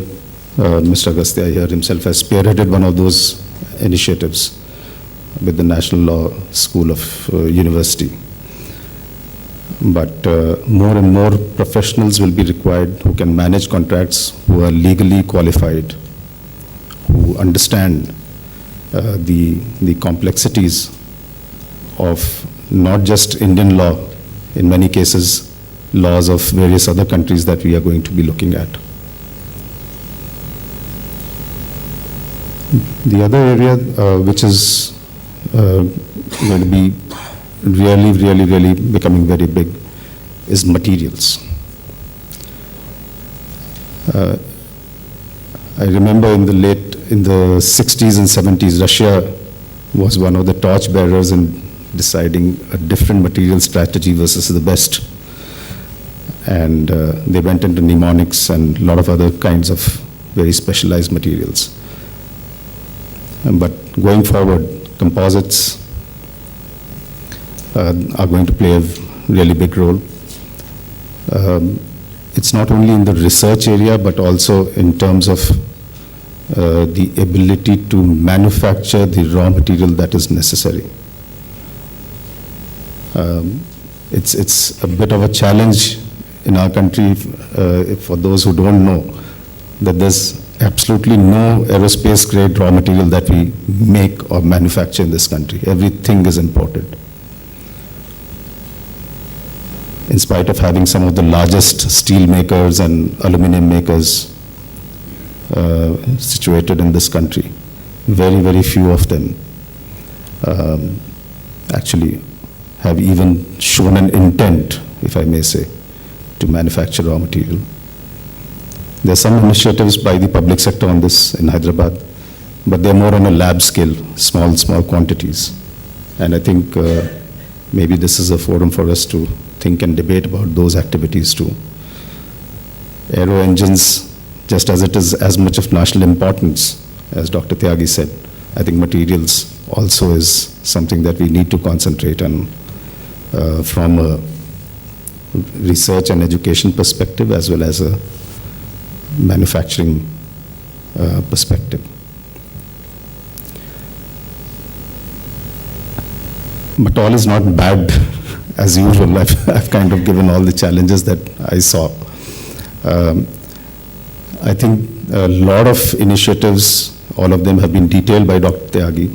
Mr. Agastya here himself has spearheaded one of those initiatives with the National Law School of University. But more and more professionals will be required who can manage contracts, who are legally qualified, who understand the complexities of not just Indian law, in many cases, laws of various other countries that we are going to be looking at. The other area which is going to be really becoming very big is materials. I remember in the 60s and 70s, Russia was one of the torchbearers in deciding a different material strategy versus the best. And they went into mnemonics and a lot of other kinds of very specialized materials. But going forward, composites are going to play a really big role. It's not only in the research area, but also in terms of the ability to manufacture the raw material that is necessary. It's a bit of a challenge in our country, for those who don't know, that there's absolutely no aerospace grade raw material that we make or manufacture in this country. Everything is imported. In spite of having some of the largest steel makers and aluminum makers situated in this country, very few of them actually have even shown an intent, if I may say, to manufacture raw material. There are some initiatives by the public sector on this in Hyderabad, but they're more on a lab scale, small quantities. And I think maybe this is a forum for us to think and debate about those activities too. Aero engines, just as it is as much of national importance, as Dr. Tyagi said, I think materials also is something that we need to concentrate on from a research and education perspective as well as a manufacturing perspective. But all is not bad as usual, I've kind of given all the challenges that I saw. I think a lot of initiatives, all of them have been detailed by Dr. Tyagi.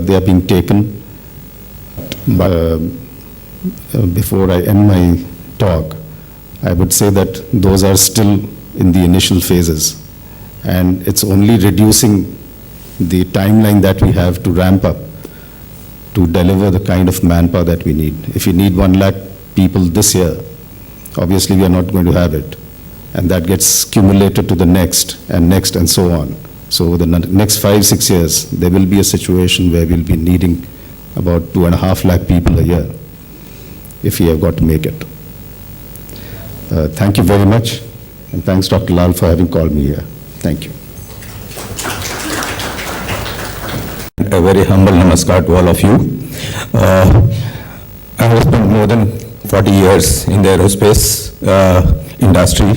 They are being taken. But before I end my talk, I would say that those are still in the initial phases, and it's only reducing the timeline that we have to ramp up to deliver the kind of manpower that we need. If we need 1 lakh people this year, obviously we are not going to have it, and that gets cumulated to the next and so on. So over the next 5-6 years, there will be a situation where we'll be needing about 2.5 lakh people a year if we have got to make it. Thank you very much, and thanks Dr. Lal for having called me here. Thank you. A very humble namaskar to all of you. I have spent more than 40 years in the aerospace industry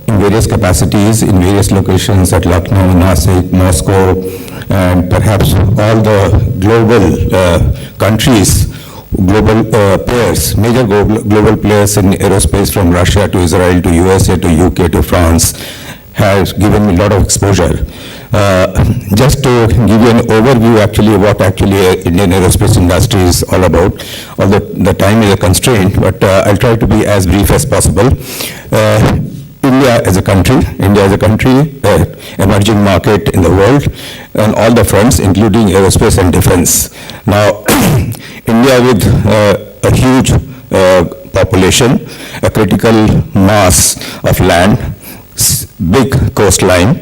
in various capacities, in various locations at Lucknow, Nasik, Moscow, and perhaps all the global countries, global players, major global players in aerospace, from Russia to Israel to USA to UK to France, has given me a lot of exposure. Just to give you an overview actually what actually Indian aerospace industry is all about, although the time is a constraint, but I'll try to be as brief as possible. India as a country, emerging market in the world on all the fronts, including aerospace and defense. Now, India with a huge population, a critical mass of land, big coastline,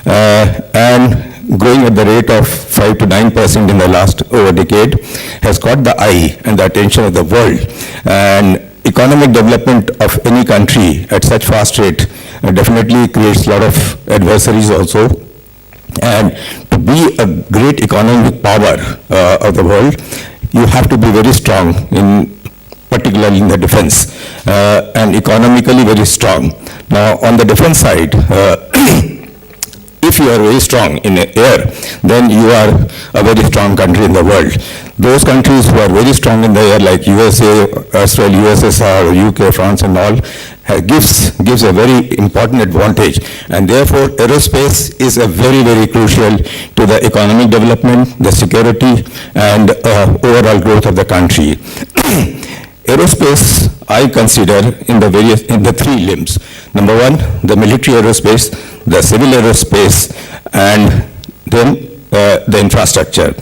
and growing at the rate of 5 to 9% in the last over decade, has caught the eye and the attention of the world. And economic development of any country at such fast rate definitely creates a lot of adversaries also. And to be a great economic power of the world, you have to be very strong, particularly in the defense, and economically very strong. Now, on the defense side, if you are very strong in the air, then you are a very strong country in the world. Those countries who are very strong in the air, like USA, Israel, USSR, UK, France and all, gives a very important advantage. And therefore, aerospace is a very, very crucial to the economic development, the security, and overall growth of the country. Aerospace, I consider in the 3 limbs. Number 1, the military aerospace, the civil aerospace, and then the infrastructure,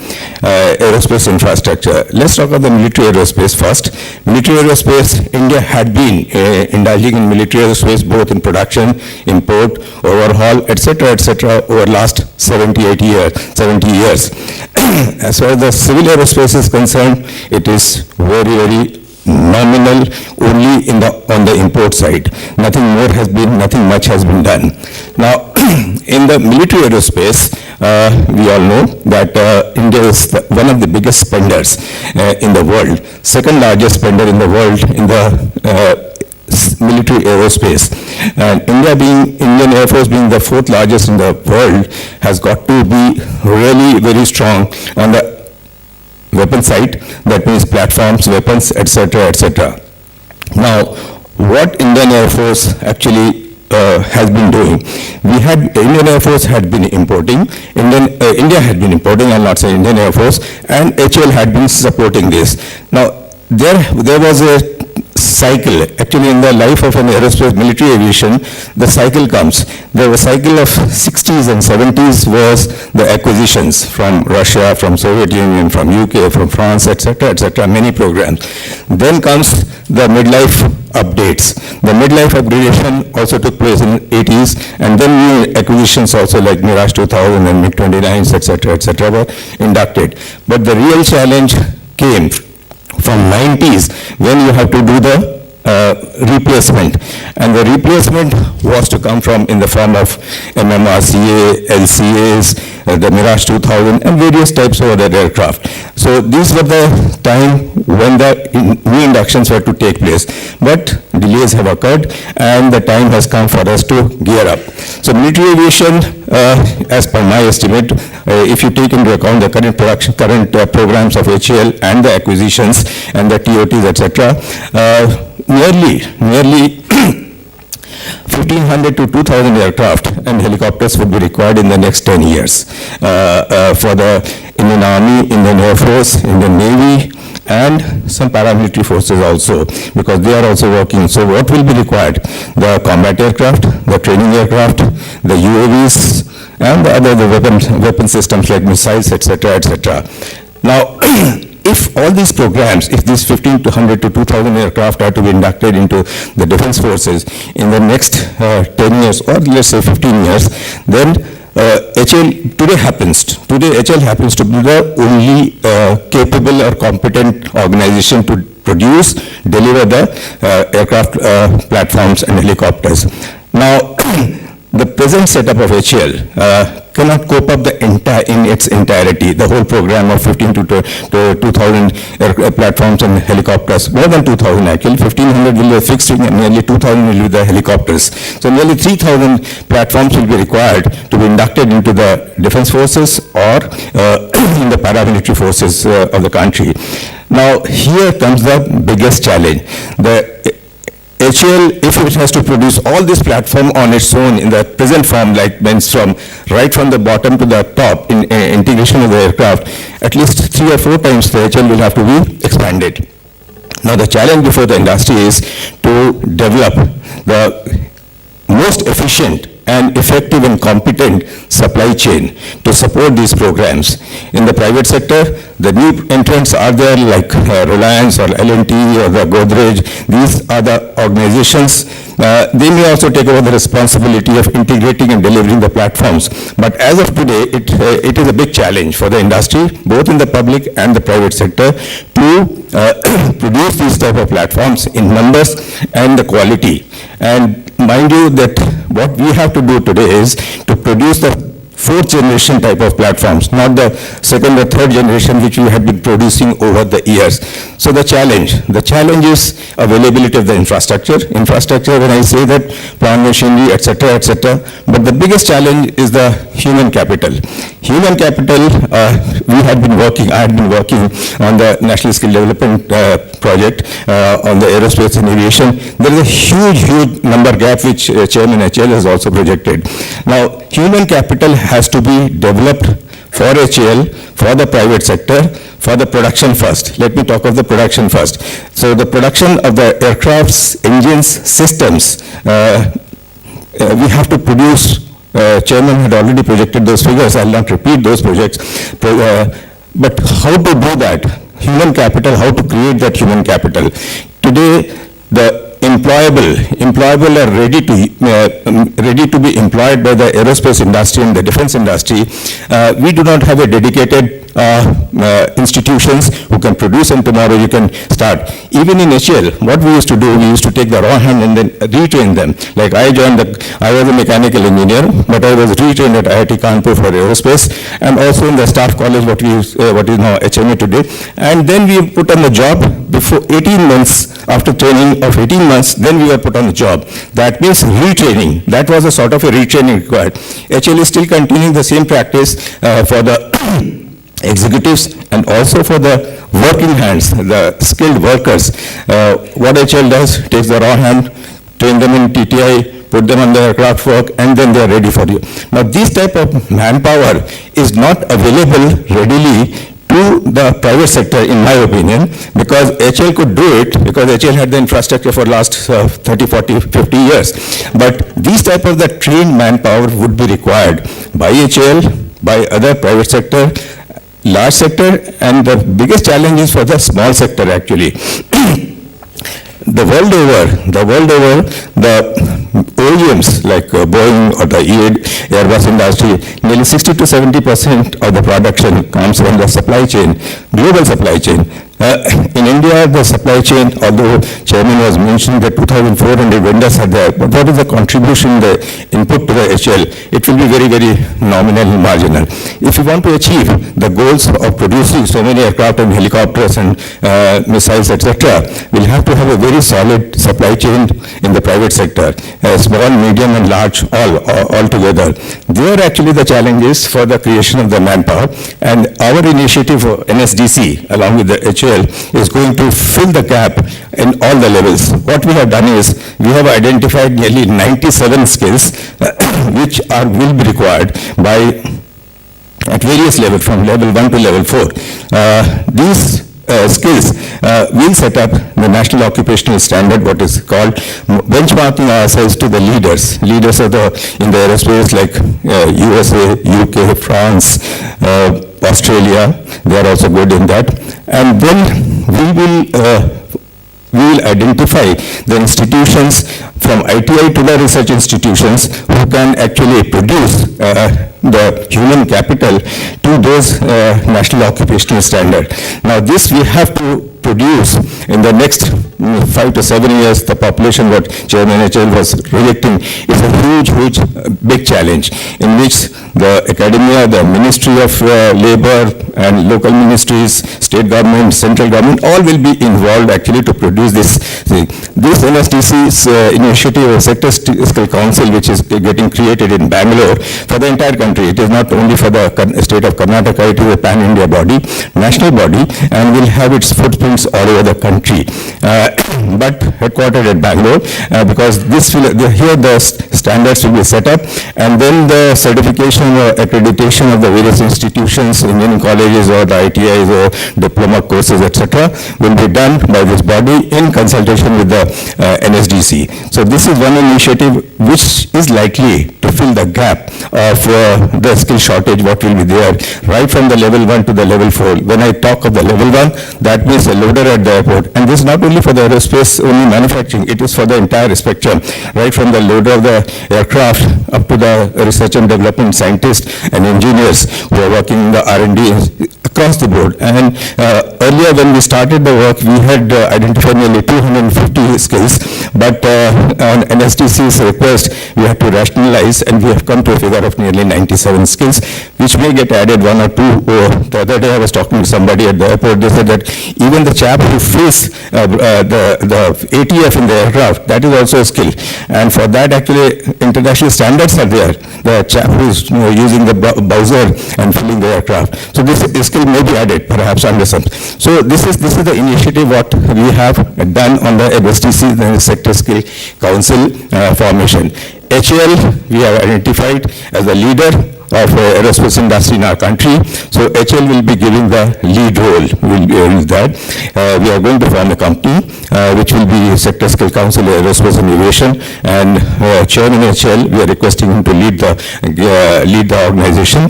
aerospace infrastructure. Let's talk about the military aerospace first. Military aerospace, India had been indulging in military aerospace both in production, import, overhaul, etc., over last 70 years. As far as the civil aerospace is concerned, it is very, very nominal only on the import side. Nothing much has been done. Now, in the military aerospace, we all know that India is one of the biggest spenders in the world, second largest spender in the world in the military aerospace. And Indian Air Force being the 4th largest in the world, has got to be really very strong on the weapon side, that means platforms, weapons, etc. Now, what Indian Air Force actually has been doing, Indian Air Force had been importing, India had been importing, I'll not say Indian Air Force, and HAL had been supporting this. Now, there was a cycle, actually in the life of an aerospace military aviation, the cycle comes. The cycle of 60s and 70s was the acquisitions from Russia, from Soviet Union, from UK, from France, etc., many programs. Then comes the midlife updates. The midlife upgradation also took place in 80s, and then new acquisitions also like Mirage 2000 and MiG-29s, etc., were inducted. But the real challenge came from 90s, when you have to do the replacement, and the replacement was to come from in the form of MMRCA, LCAs, the Mirage 2000, and various types of other aircraft. So these were the time when the new inductions were to take place. But delays have occurred, and the time has come for us to gear up. So military aviation, as per my estimate, if you take into account the current programs of HAL and the acquisitions and the TOTs, etc., nearly 1,500 to 2,000 aircraft and helicopters would be required in the next 10 years for the Indian Army, Indian Air Force, Indian Navy, and some paramilitary forces also, because they are also working. So what will be required? The combat aircraft, the training aircraft, the UAVs, and the other weapon systems like missiles, etc., etc. Now, if all these programs, if these 1,500 to 2,000 aircraft are to be inducted into the defense forces in the next 10 years, or let's say 15 years, then HAL today happens to be the only capable or competent organization to produce, deliver the aircraft platforms and helicopters. Now, the present setup of HAL cannot cope up in its entirety, the whole program of 15 to 2,000 platforms and helicopters, more than 2,000 actually, 1,500 will be a fixed wing and nearly 2,000 will be the helicopters. So nearly 3,000 platforms will be required to be inducted into the defense forces or in the paramilitary forces of the country. Now here comes the biggest challenge. The HAL, if it has to produce all this platform on its own in the present form, like means from right from the bottom to the top in integration of the aircraft, at least 3 or 4 times the HAL will have to be expanded. Now the challenge before the industry is to develop the most efficient and effective and competent supply chain to support these programs. In the private sector, the new entrants are there like Reliance or L&T or the Godrej. These are the organizations. They may also take over the responsibility of integrating and delivering the platforms. But as of today, it is a big challenge for the industry, both in the public and the private sector, to produce these type of platforms in numbers and the quality. And mind you that what we have to do today is to produce the 4th generation type of platforms, not the 2nd or 3rd generation which we have been producing over the years. So the challenge is availability of the infrastructure. Infrastructure, when I say that, plant machinery, etc., etc. But the biggest challenge is the human capital. Human capital, I had been working on the National Skill Development Project on the aerospace and aviation. There is a huge number gap which Chairman HAL has also projected. Now, human capital has to be developed for HAL, for the private sector, for the production first. Let me talk of the production first. So the production of the aircrafts, engines, systems, we have to produce. Chairman had already projected those figures. I will not repeat those projects. But how to do that? Human capital, how to create that human capital? Today, the employable are ready to be employed by the aerospace industry and the defense industry. We do not have a dedicated institutions who can produce, and tomorrow you can start. Even in HAL, what we used to do, we used to take the raw hand and then retrain them. Like I was a mechanical engineer, but I was retrained at IIT Kanpur for aerospace, and also in the staff college, what is now HMA today. And then we put on the job before 18 months, after training of 18 months, then we were put on the job. That means retraining. That was a sort of a retraining required. HAL is still continuing the same practice for the executives and also for the working hands, the skilled workers. What HAL does, takes the raw hand, train them in TTI, put them on the aircraft work, and then they are ready for you. Now, this type of manpower is not available readily to the private sector, in my opinion, because HAL could do it, because HAL had the infrastructure for last 30, 40, 50 years. But these type of the trained manpower would be required by HAL, by other private sector, large sector, and the biggest challenge is for the small sector actually. The world over, the OEMs like Boeing or the Airbus industry, nearly 60 to 70% of the production comes from the supply chain, global supply chain. In India, the supply chain, although Chairman was mentioning that 2,400 vendors are there, but what is the contribution, the input to the HL? It will be very, very nominal and marginal. If you want to achieve the goals of producing so many aircraft and helicopters and missiles, etc., we'll have to have a very solid supply chain in the private sector, small, medium, and large, all together. There, actually, the challenge is for the creation of the manpower, and our initiative for NSDC, along with the HL, is going to fill the gap in all the levels. What we have done is, we have identified nearly 97 skills which will be required by at various levels, from level 1 to level 4. These skills will set up the national occupational standard, what is called benchmarking ourselves to the leaders of in the aerospace, like USA, UK, France, Australia. They are also good in that. And then we will identify the institutions from ITI to the research institutions who can actually produce the human capital to those national occupational standard. Now this we have to produce in the next 5 to 7 years. The population, what Chairman HL was projecting, is a huge, big challenge, in which the academia, the Ministry of Labor and local ministries, state government, central government, all will be involved actually to produce this thing. This NSDC's initiative, a sector skill council, which is getting created in Bangalore for the entire country. It is not only for the state of Karnataka, it is a pan-India body, national body, and will have its footprints all over the country. But headquartered at Bangalore, because here the standards will be set up, and then the certification or accreditation of the various institutions, engineering colleges or the ITIs or diploma courses, etc., will be done by this body in consultation with the NSDC. So this is one initiative which is likely to fill the gap of the skill shortage, what will be there, right from the level 1 to the level 4. When I talk of the level 1, that means a loader at the airport. And this is not only for the aerospace only manufacturing, it is for the entire spectrum, right from the loader of the aircraft up to the research and development scientists and engineers who are working in the R&D across the board. And earlier when we started the work, we had identified nearly 250 skills, but on NSDC's request, we had to rationalize, and we have come to a figure of nearly 97 skills, which may get added 1 or 2. The other day I was talking to somebody at the airport, they said that even the chap who fills the ATF in the aircraft, that is also a skill. And for that, actually, international standards are there. The chap who is using the buzzer and filling the aircraft. So this skill may be added, perhaps, under some. So this is the initiative what we have done on the MSTC, the Sector Skill Council formation. HAL, we have identified as a leader of aerospace industry in our country. So HL will be giving the lead role. We will use that. We are going to form a company which will be Sector Skill Council Aerospace Innovation, and Chairman HL, we are requesting him to lead the organization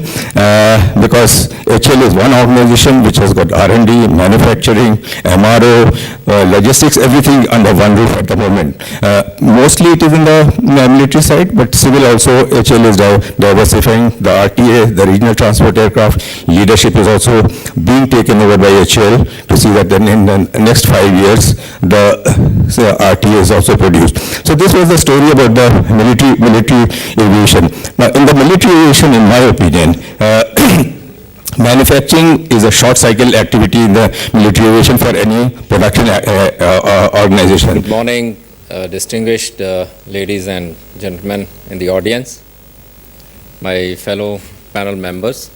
because HL is one organization which has got R&D, manufacturing, MRO, logistics, everything under one roof at the moment. Mostly it is in the military side, but civil also HL is diversifying. The RTA, the regional transport aircraft leadership is also being taken over by HL to see that then in the next 5 years the RTA is also produced. So this was the story about the military aviation. Now in the military aviation, in my opinion, manufacturing is a short cycle activity in the military aviation for any production organization. Good morning, distinguished ladies and gentlemen in the audience, my fellow panel members.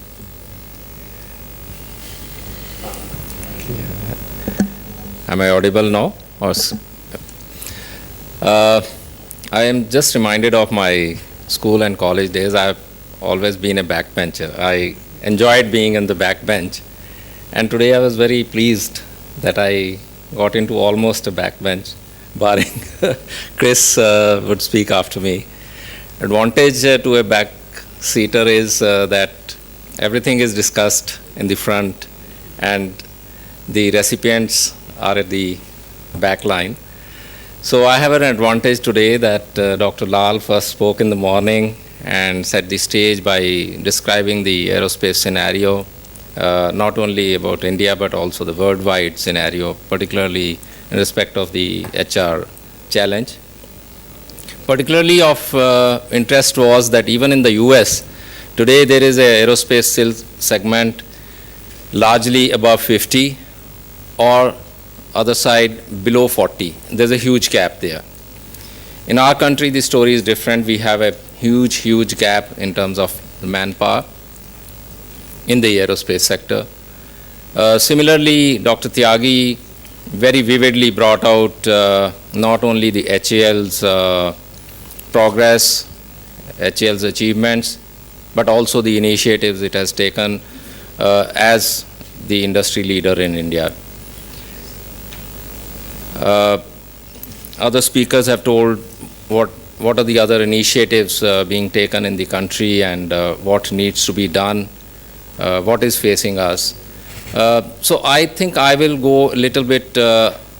Am I audible now? I am just reminded of my school and college days. I've always been a backbencher. I enjoyed being on the backbench, and today I was very pleased that I got into almost a backbench, barring Chris would speak after me. Advantage to a back seater is that everything is discussed in the front and the recipients are at the back line. So I have an advantage today that Dr. Lal first spoke in the morning and set the stage by describing the aerospace scenario not only about India, but also the worldwide scenario, particularly in respect of the HR challenge. Particularly of interest was that even in the US, today there is a aerospace sales segment largely above 50, or other side below 40. There's a huge gap there. In our country, the story is different. We have a huge gap in terms of the manpower in the aerospace sector. Similarly, Dr. Tyagi very vividly brought out not only the HAL's progress, HAL's achievements, but also the initiatives it has taken as the industry leader in India. Other speakers have told what are the other initiatives being taken in the country and what needs to be done, what is facing us. So I think I will go a little bit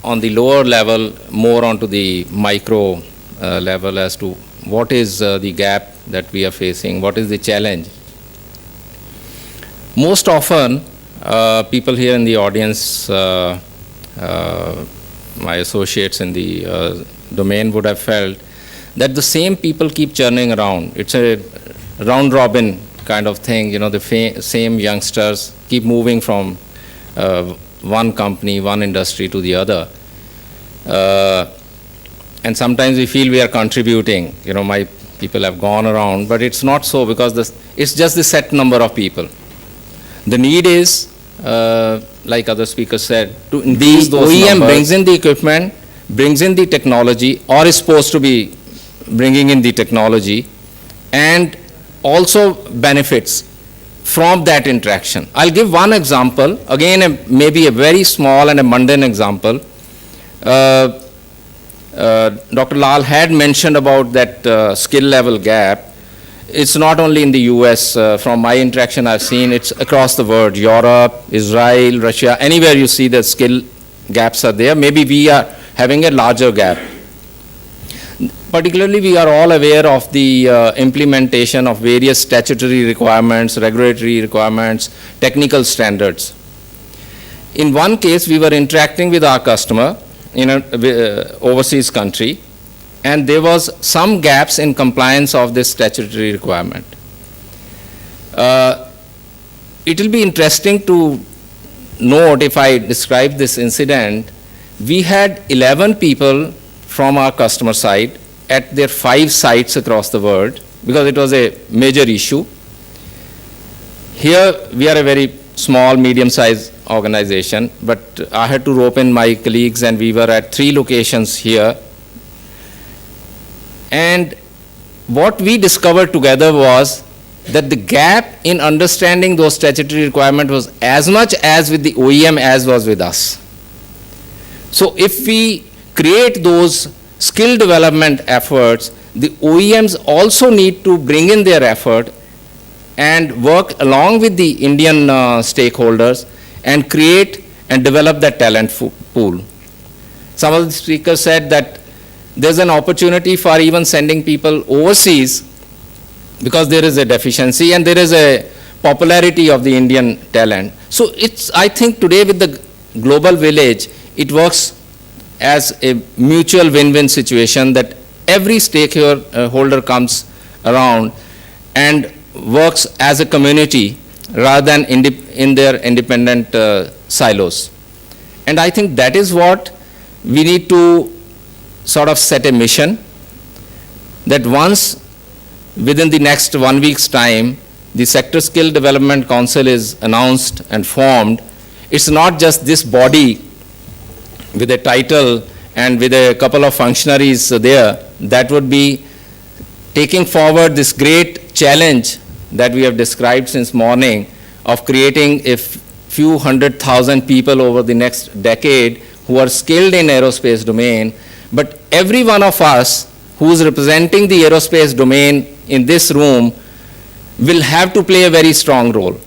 on the lower level, more onto the micro level as to what is the gap that we are facing, what is the challenge. Most often, people here in the audience, my associates in the domain would have felt that the same people keep churning around. It's a round robin kind of thing, the same youngsters keep moving from one company, one industry to the other. And sometimes we feel we are contributing, my people have gone around, but it's not so, because it's just the set number of people. The need is, like other speakers said, to increase those OEM numbers. Brings in the equipment, brings in the technology, or is supposed to be bringing in the technology, and also benefits from that interaction. I'll give one example, again maybe a very small and a mundane example. Dr. Lal had mentioned about that skill level gap. It's not only in the US, from my interaction I've seen, it's across the world, Europe, Israel, Russia, anywhere you see the skill gaps are there. Maybe we are having a larger gap. Particularly, we are all aware of the implementation of various statutory requirements, regulatory requirements, technical standards. In one case, we were interacting with our customer in an overseas country, and there was some gaps in compliance of this statutory requirement. It will be interesting to note, if I describe this incident, we had 11 people from our customer side at their 5 sites across the world, because it was a major issue. Here we are a very small, medium-sized organization, but I had to rope in my colleagues, and we were at 3 locations here. And what we discovered together was that the gap in understanding those statutory requirements was as much as with the OEM as was with us. So if we create those skill development efforts, the OEMs also need to bring in their effort and work along with the Indian stakeholders and create and develop that talent pool. Some of the speakers said that there's an opportunity for even sending people overseas because there is a deficiency and there is a popularity of the Indian talent. So I think today with the global village, it works as a mutual win-win situation that every stakeholder comes around and works as a community rather than in their independent silos. And I think that is what we need to sort of set a mission, that once within the next 1 week's time, the Sector Skill Development Council is announced and formed. It's not just this body with a title and with a couple of functionaries there that would be taking forward this great challenge that we have described since morning of creating a few 100,000 people over the next decade who are skilled in aerospace domain. But every one of us who is representing the aerospace domain in this room will have to play a very strong role.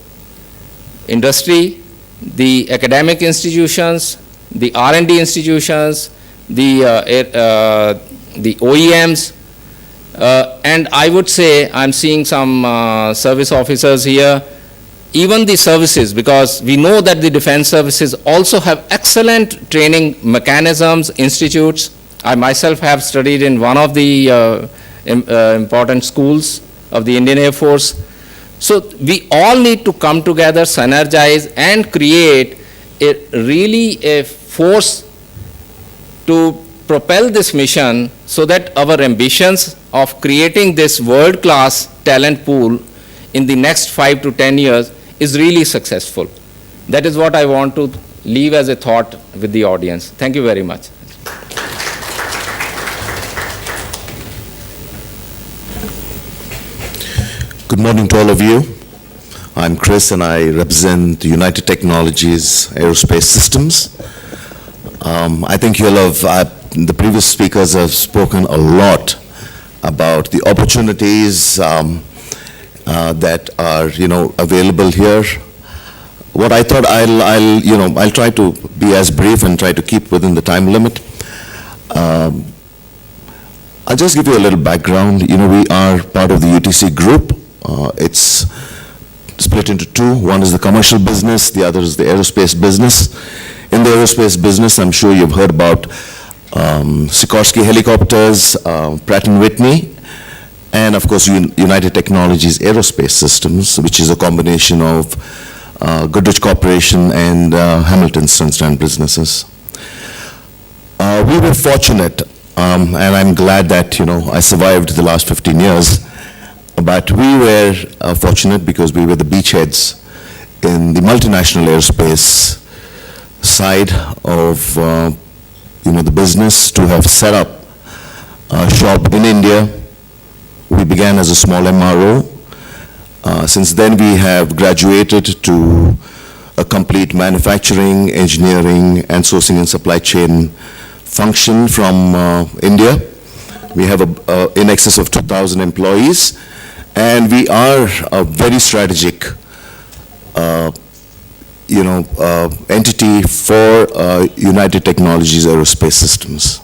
Industry, the academic institutions, the R&D institutions, the OEMs, and I would say, I'm seeing some service officers here, even the services, because we know that the defense services also have excellent training mechanisms, institutes. I myself have studied in one of the important schools of the Indian Air Force. So we all need to come together, synergize, and create a force to propel this mission so that our ambitions of creating this world-class talent pool in the next 5 to 10 years is really successful. That is what I want to leave as a thought with the audience. Thank you very much. Good morning to all of you. I'm Chris and I represent United Technologies Aerospace Systems. I think you'll have, the previous speakers have spoken a lot about the opportunities that are, available here. What I thought I'll try to be as brief and try to keep within the time limit. I'll just give you a little background. We are part of the UTC group. It's split into two. One is the commercial business, the other is the aerospace business. In the aerospace business, I'm sure you've heard about Sikorsky helicopters, Pratt & Whitney, and of course United Technologies Aerospace Systems, which is a combination of Goodrich Corporation and Hamilton Strand businesses. We were fortunate, and I'm glad that I survived the last 15 years. But we were fortunate because we were the beachheads in the multinational aerospace side of the business to have set up a shop in India. We began as a small MRO. Since then we have graduated to a complete manufacturing, engineering, and sourcing and supply chain function from India. We have in excess of 2,000 employees. And we are a very strategic, entity for United Technologies Aerospace Systems.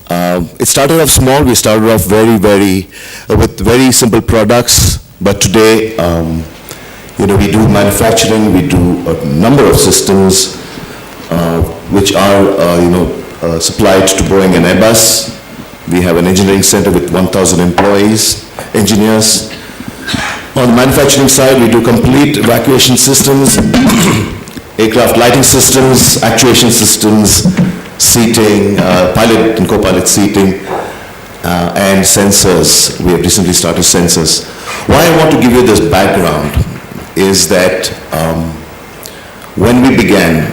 It started off small. We started off with very simple products. But today, we do manufacturing. We do a number of systems, which are, supplied to Boeing and Airbus. We have an engineering center with 1,000 employees, engineers. On the manufacturing side, we do complete evacuation systems, aircraft lighting systems, actuation systems, seating, pilot and co-pilot seating, and sensors. We have recently started sensors. Why I want to give you this background is that when we began,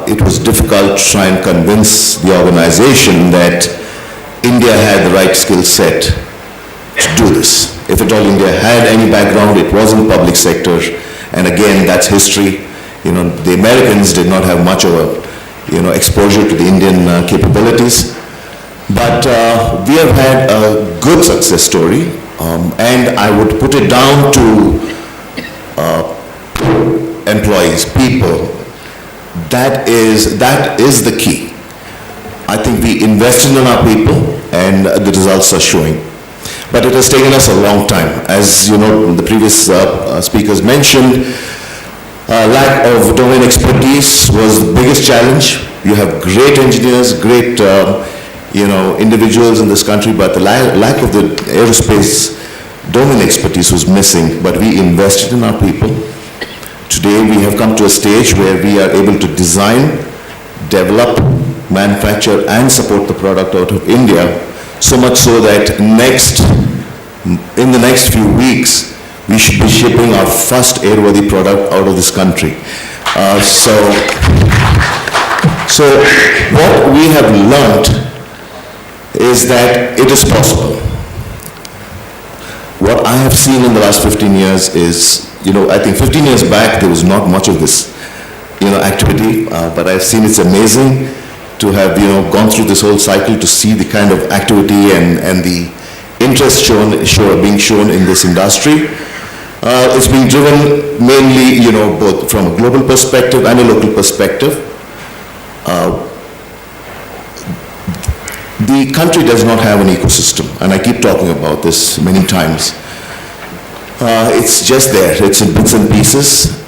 it was difficult to try and convince the organization that India had the right skill set to do this. If at all India had any background, it was in the public sector, and again, that's history. The Americans did not have much of a, exposure to the Indian capabilities. But we have had a good success story, and I would put it down to employees, people. That is the key. I think we invested in our people, and the results are showing. But it has taken us a long time. As the previous speakers mentioned, lack of domain expertise was the biggest challenge. You have great engineers, great individuals in this country, but the lack of the aerospace domain expertise was missing. But we invested in our people. Today we have come to a stage where we are able to design, develop, manufacture, and support the product out of India, so much so that in the next few weeks, we should be shipping our first airworthy product out of this country. So what we have learned is that it is possible. What I have seen in the last 15 years is, I think 15 years back there was not much of this, activity, but I've seen it's amazing to have, gone through this whole cycle to see the kind of activity and the interest being shown in this industry. It's being driven mainly, both from a global perspective and a local perspective. The country does not have an ecosystem, and I keep talking about this many times. It's just there. It's in bits and pieces.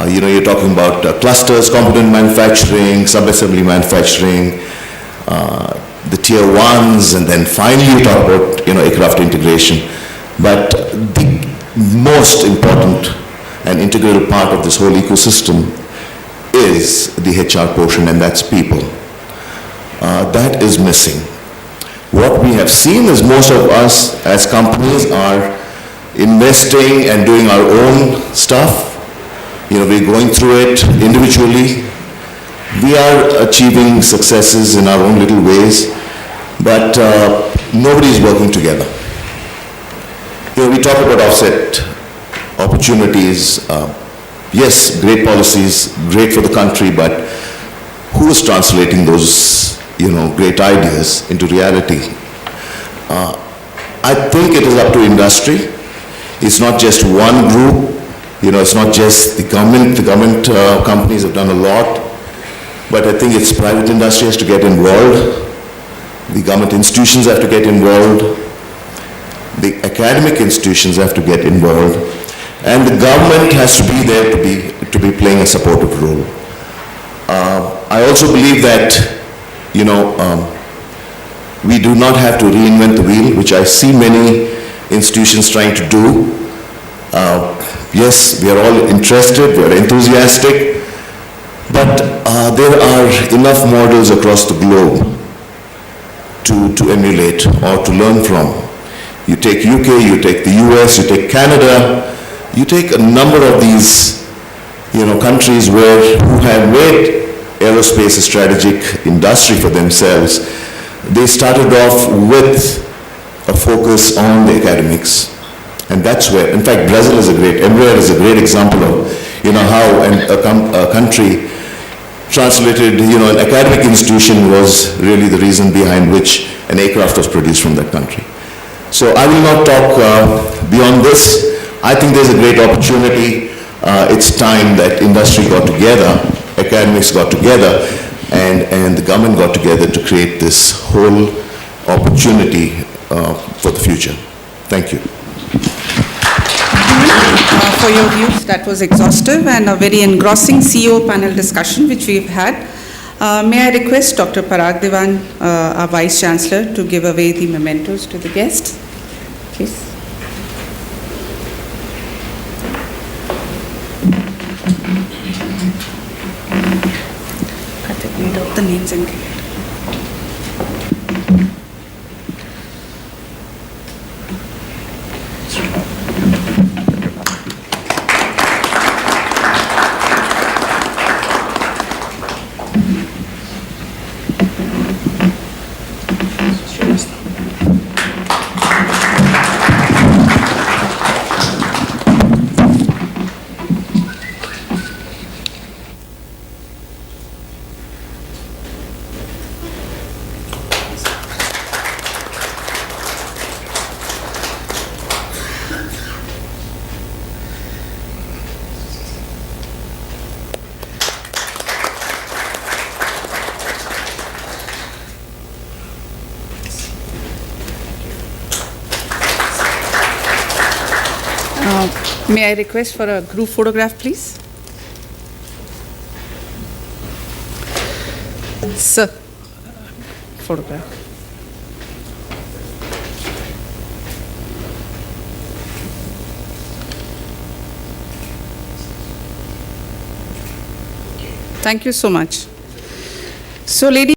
You're talking about clusters, component manufacturing, sub-assembly manufacturing, the tier ones, and then finally you talk about, aircraft integration. But the most important and integral part of this whole ecosystem is the HR portion, and that's people. That is missing. What we have seen is most of us as companies are investing and doing our own stuff. We're going through it individually. We are achieving successes in our own little ways, but nobody's working together. We talk about offset opportunities. Yes, great policies, great for the country, but who is translating those, great ideas into reality? I think it is up to industry. It's not just one group. It's not just the government. The government companies have done a lot, but I think it's private industry has to get involved. The government institutions have to get involved. The academic institutions have to get involved, and the government has to be there to be playing a supportive role. I also believe that, we do not have to reinvent the wheel, which I see many institutions trying to do. Yes, we are all interested, we are enthusiastic, but there are enough models across the globe to emulate or to learn from. You take UK, you take the US, you take Canada, you take a number of these, countries who have made aerospace a strategic industry for themselves. They started off with a focus on the academics. And that's where, in fact, Brazil is Embraer is a great example of, how a country translated, an academic institution was really the reason behind which an aircraft was produced from that country. So I will not talk beyond this. I think there's a great opportunity. It's time that industry got together, academics got together, and the government got together to create this whole opportunity for the future. Thank you. For your views. That was exhaustive and a very engrossing CEO panel discussion which we've had. May I request Dr. Parag Dewan, our Vice Chancellor, to give away the mementos to the guests, please. Read out the names and may I request for a group photograph, please? Sir, photograph. Thank you so much. So, ladies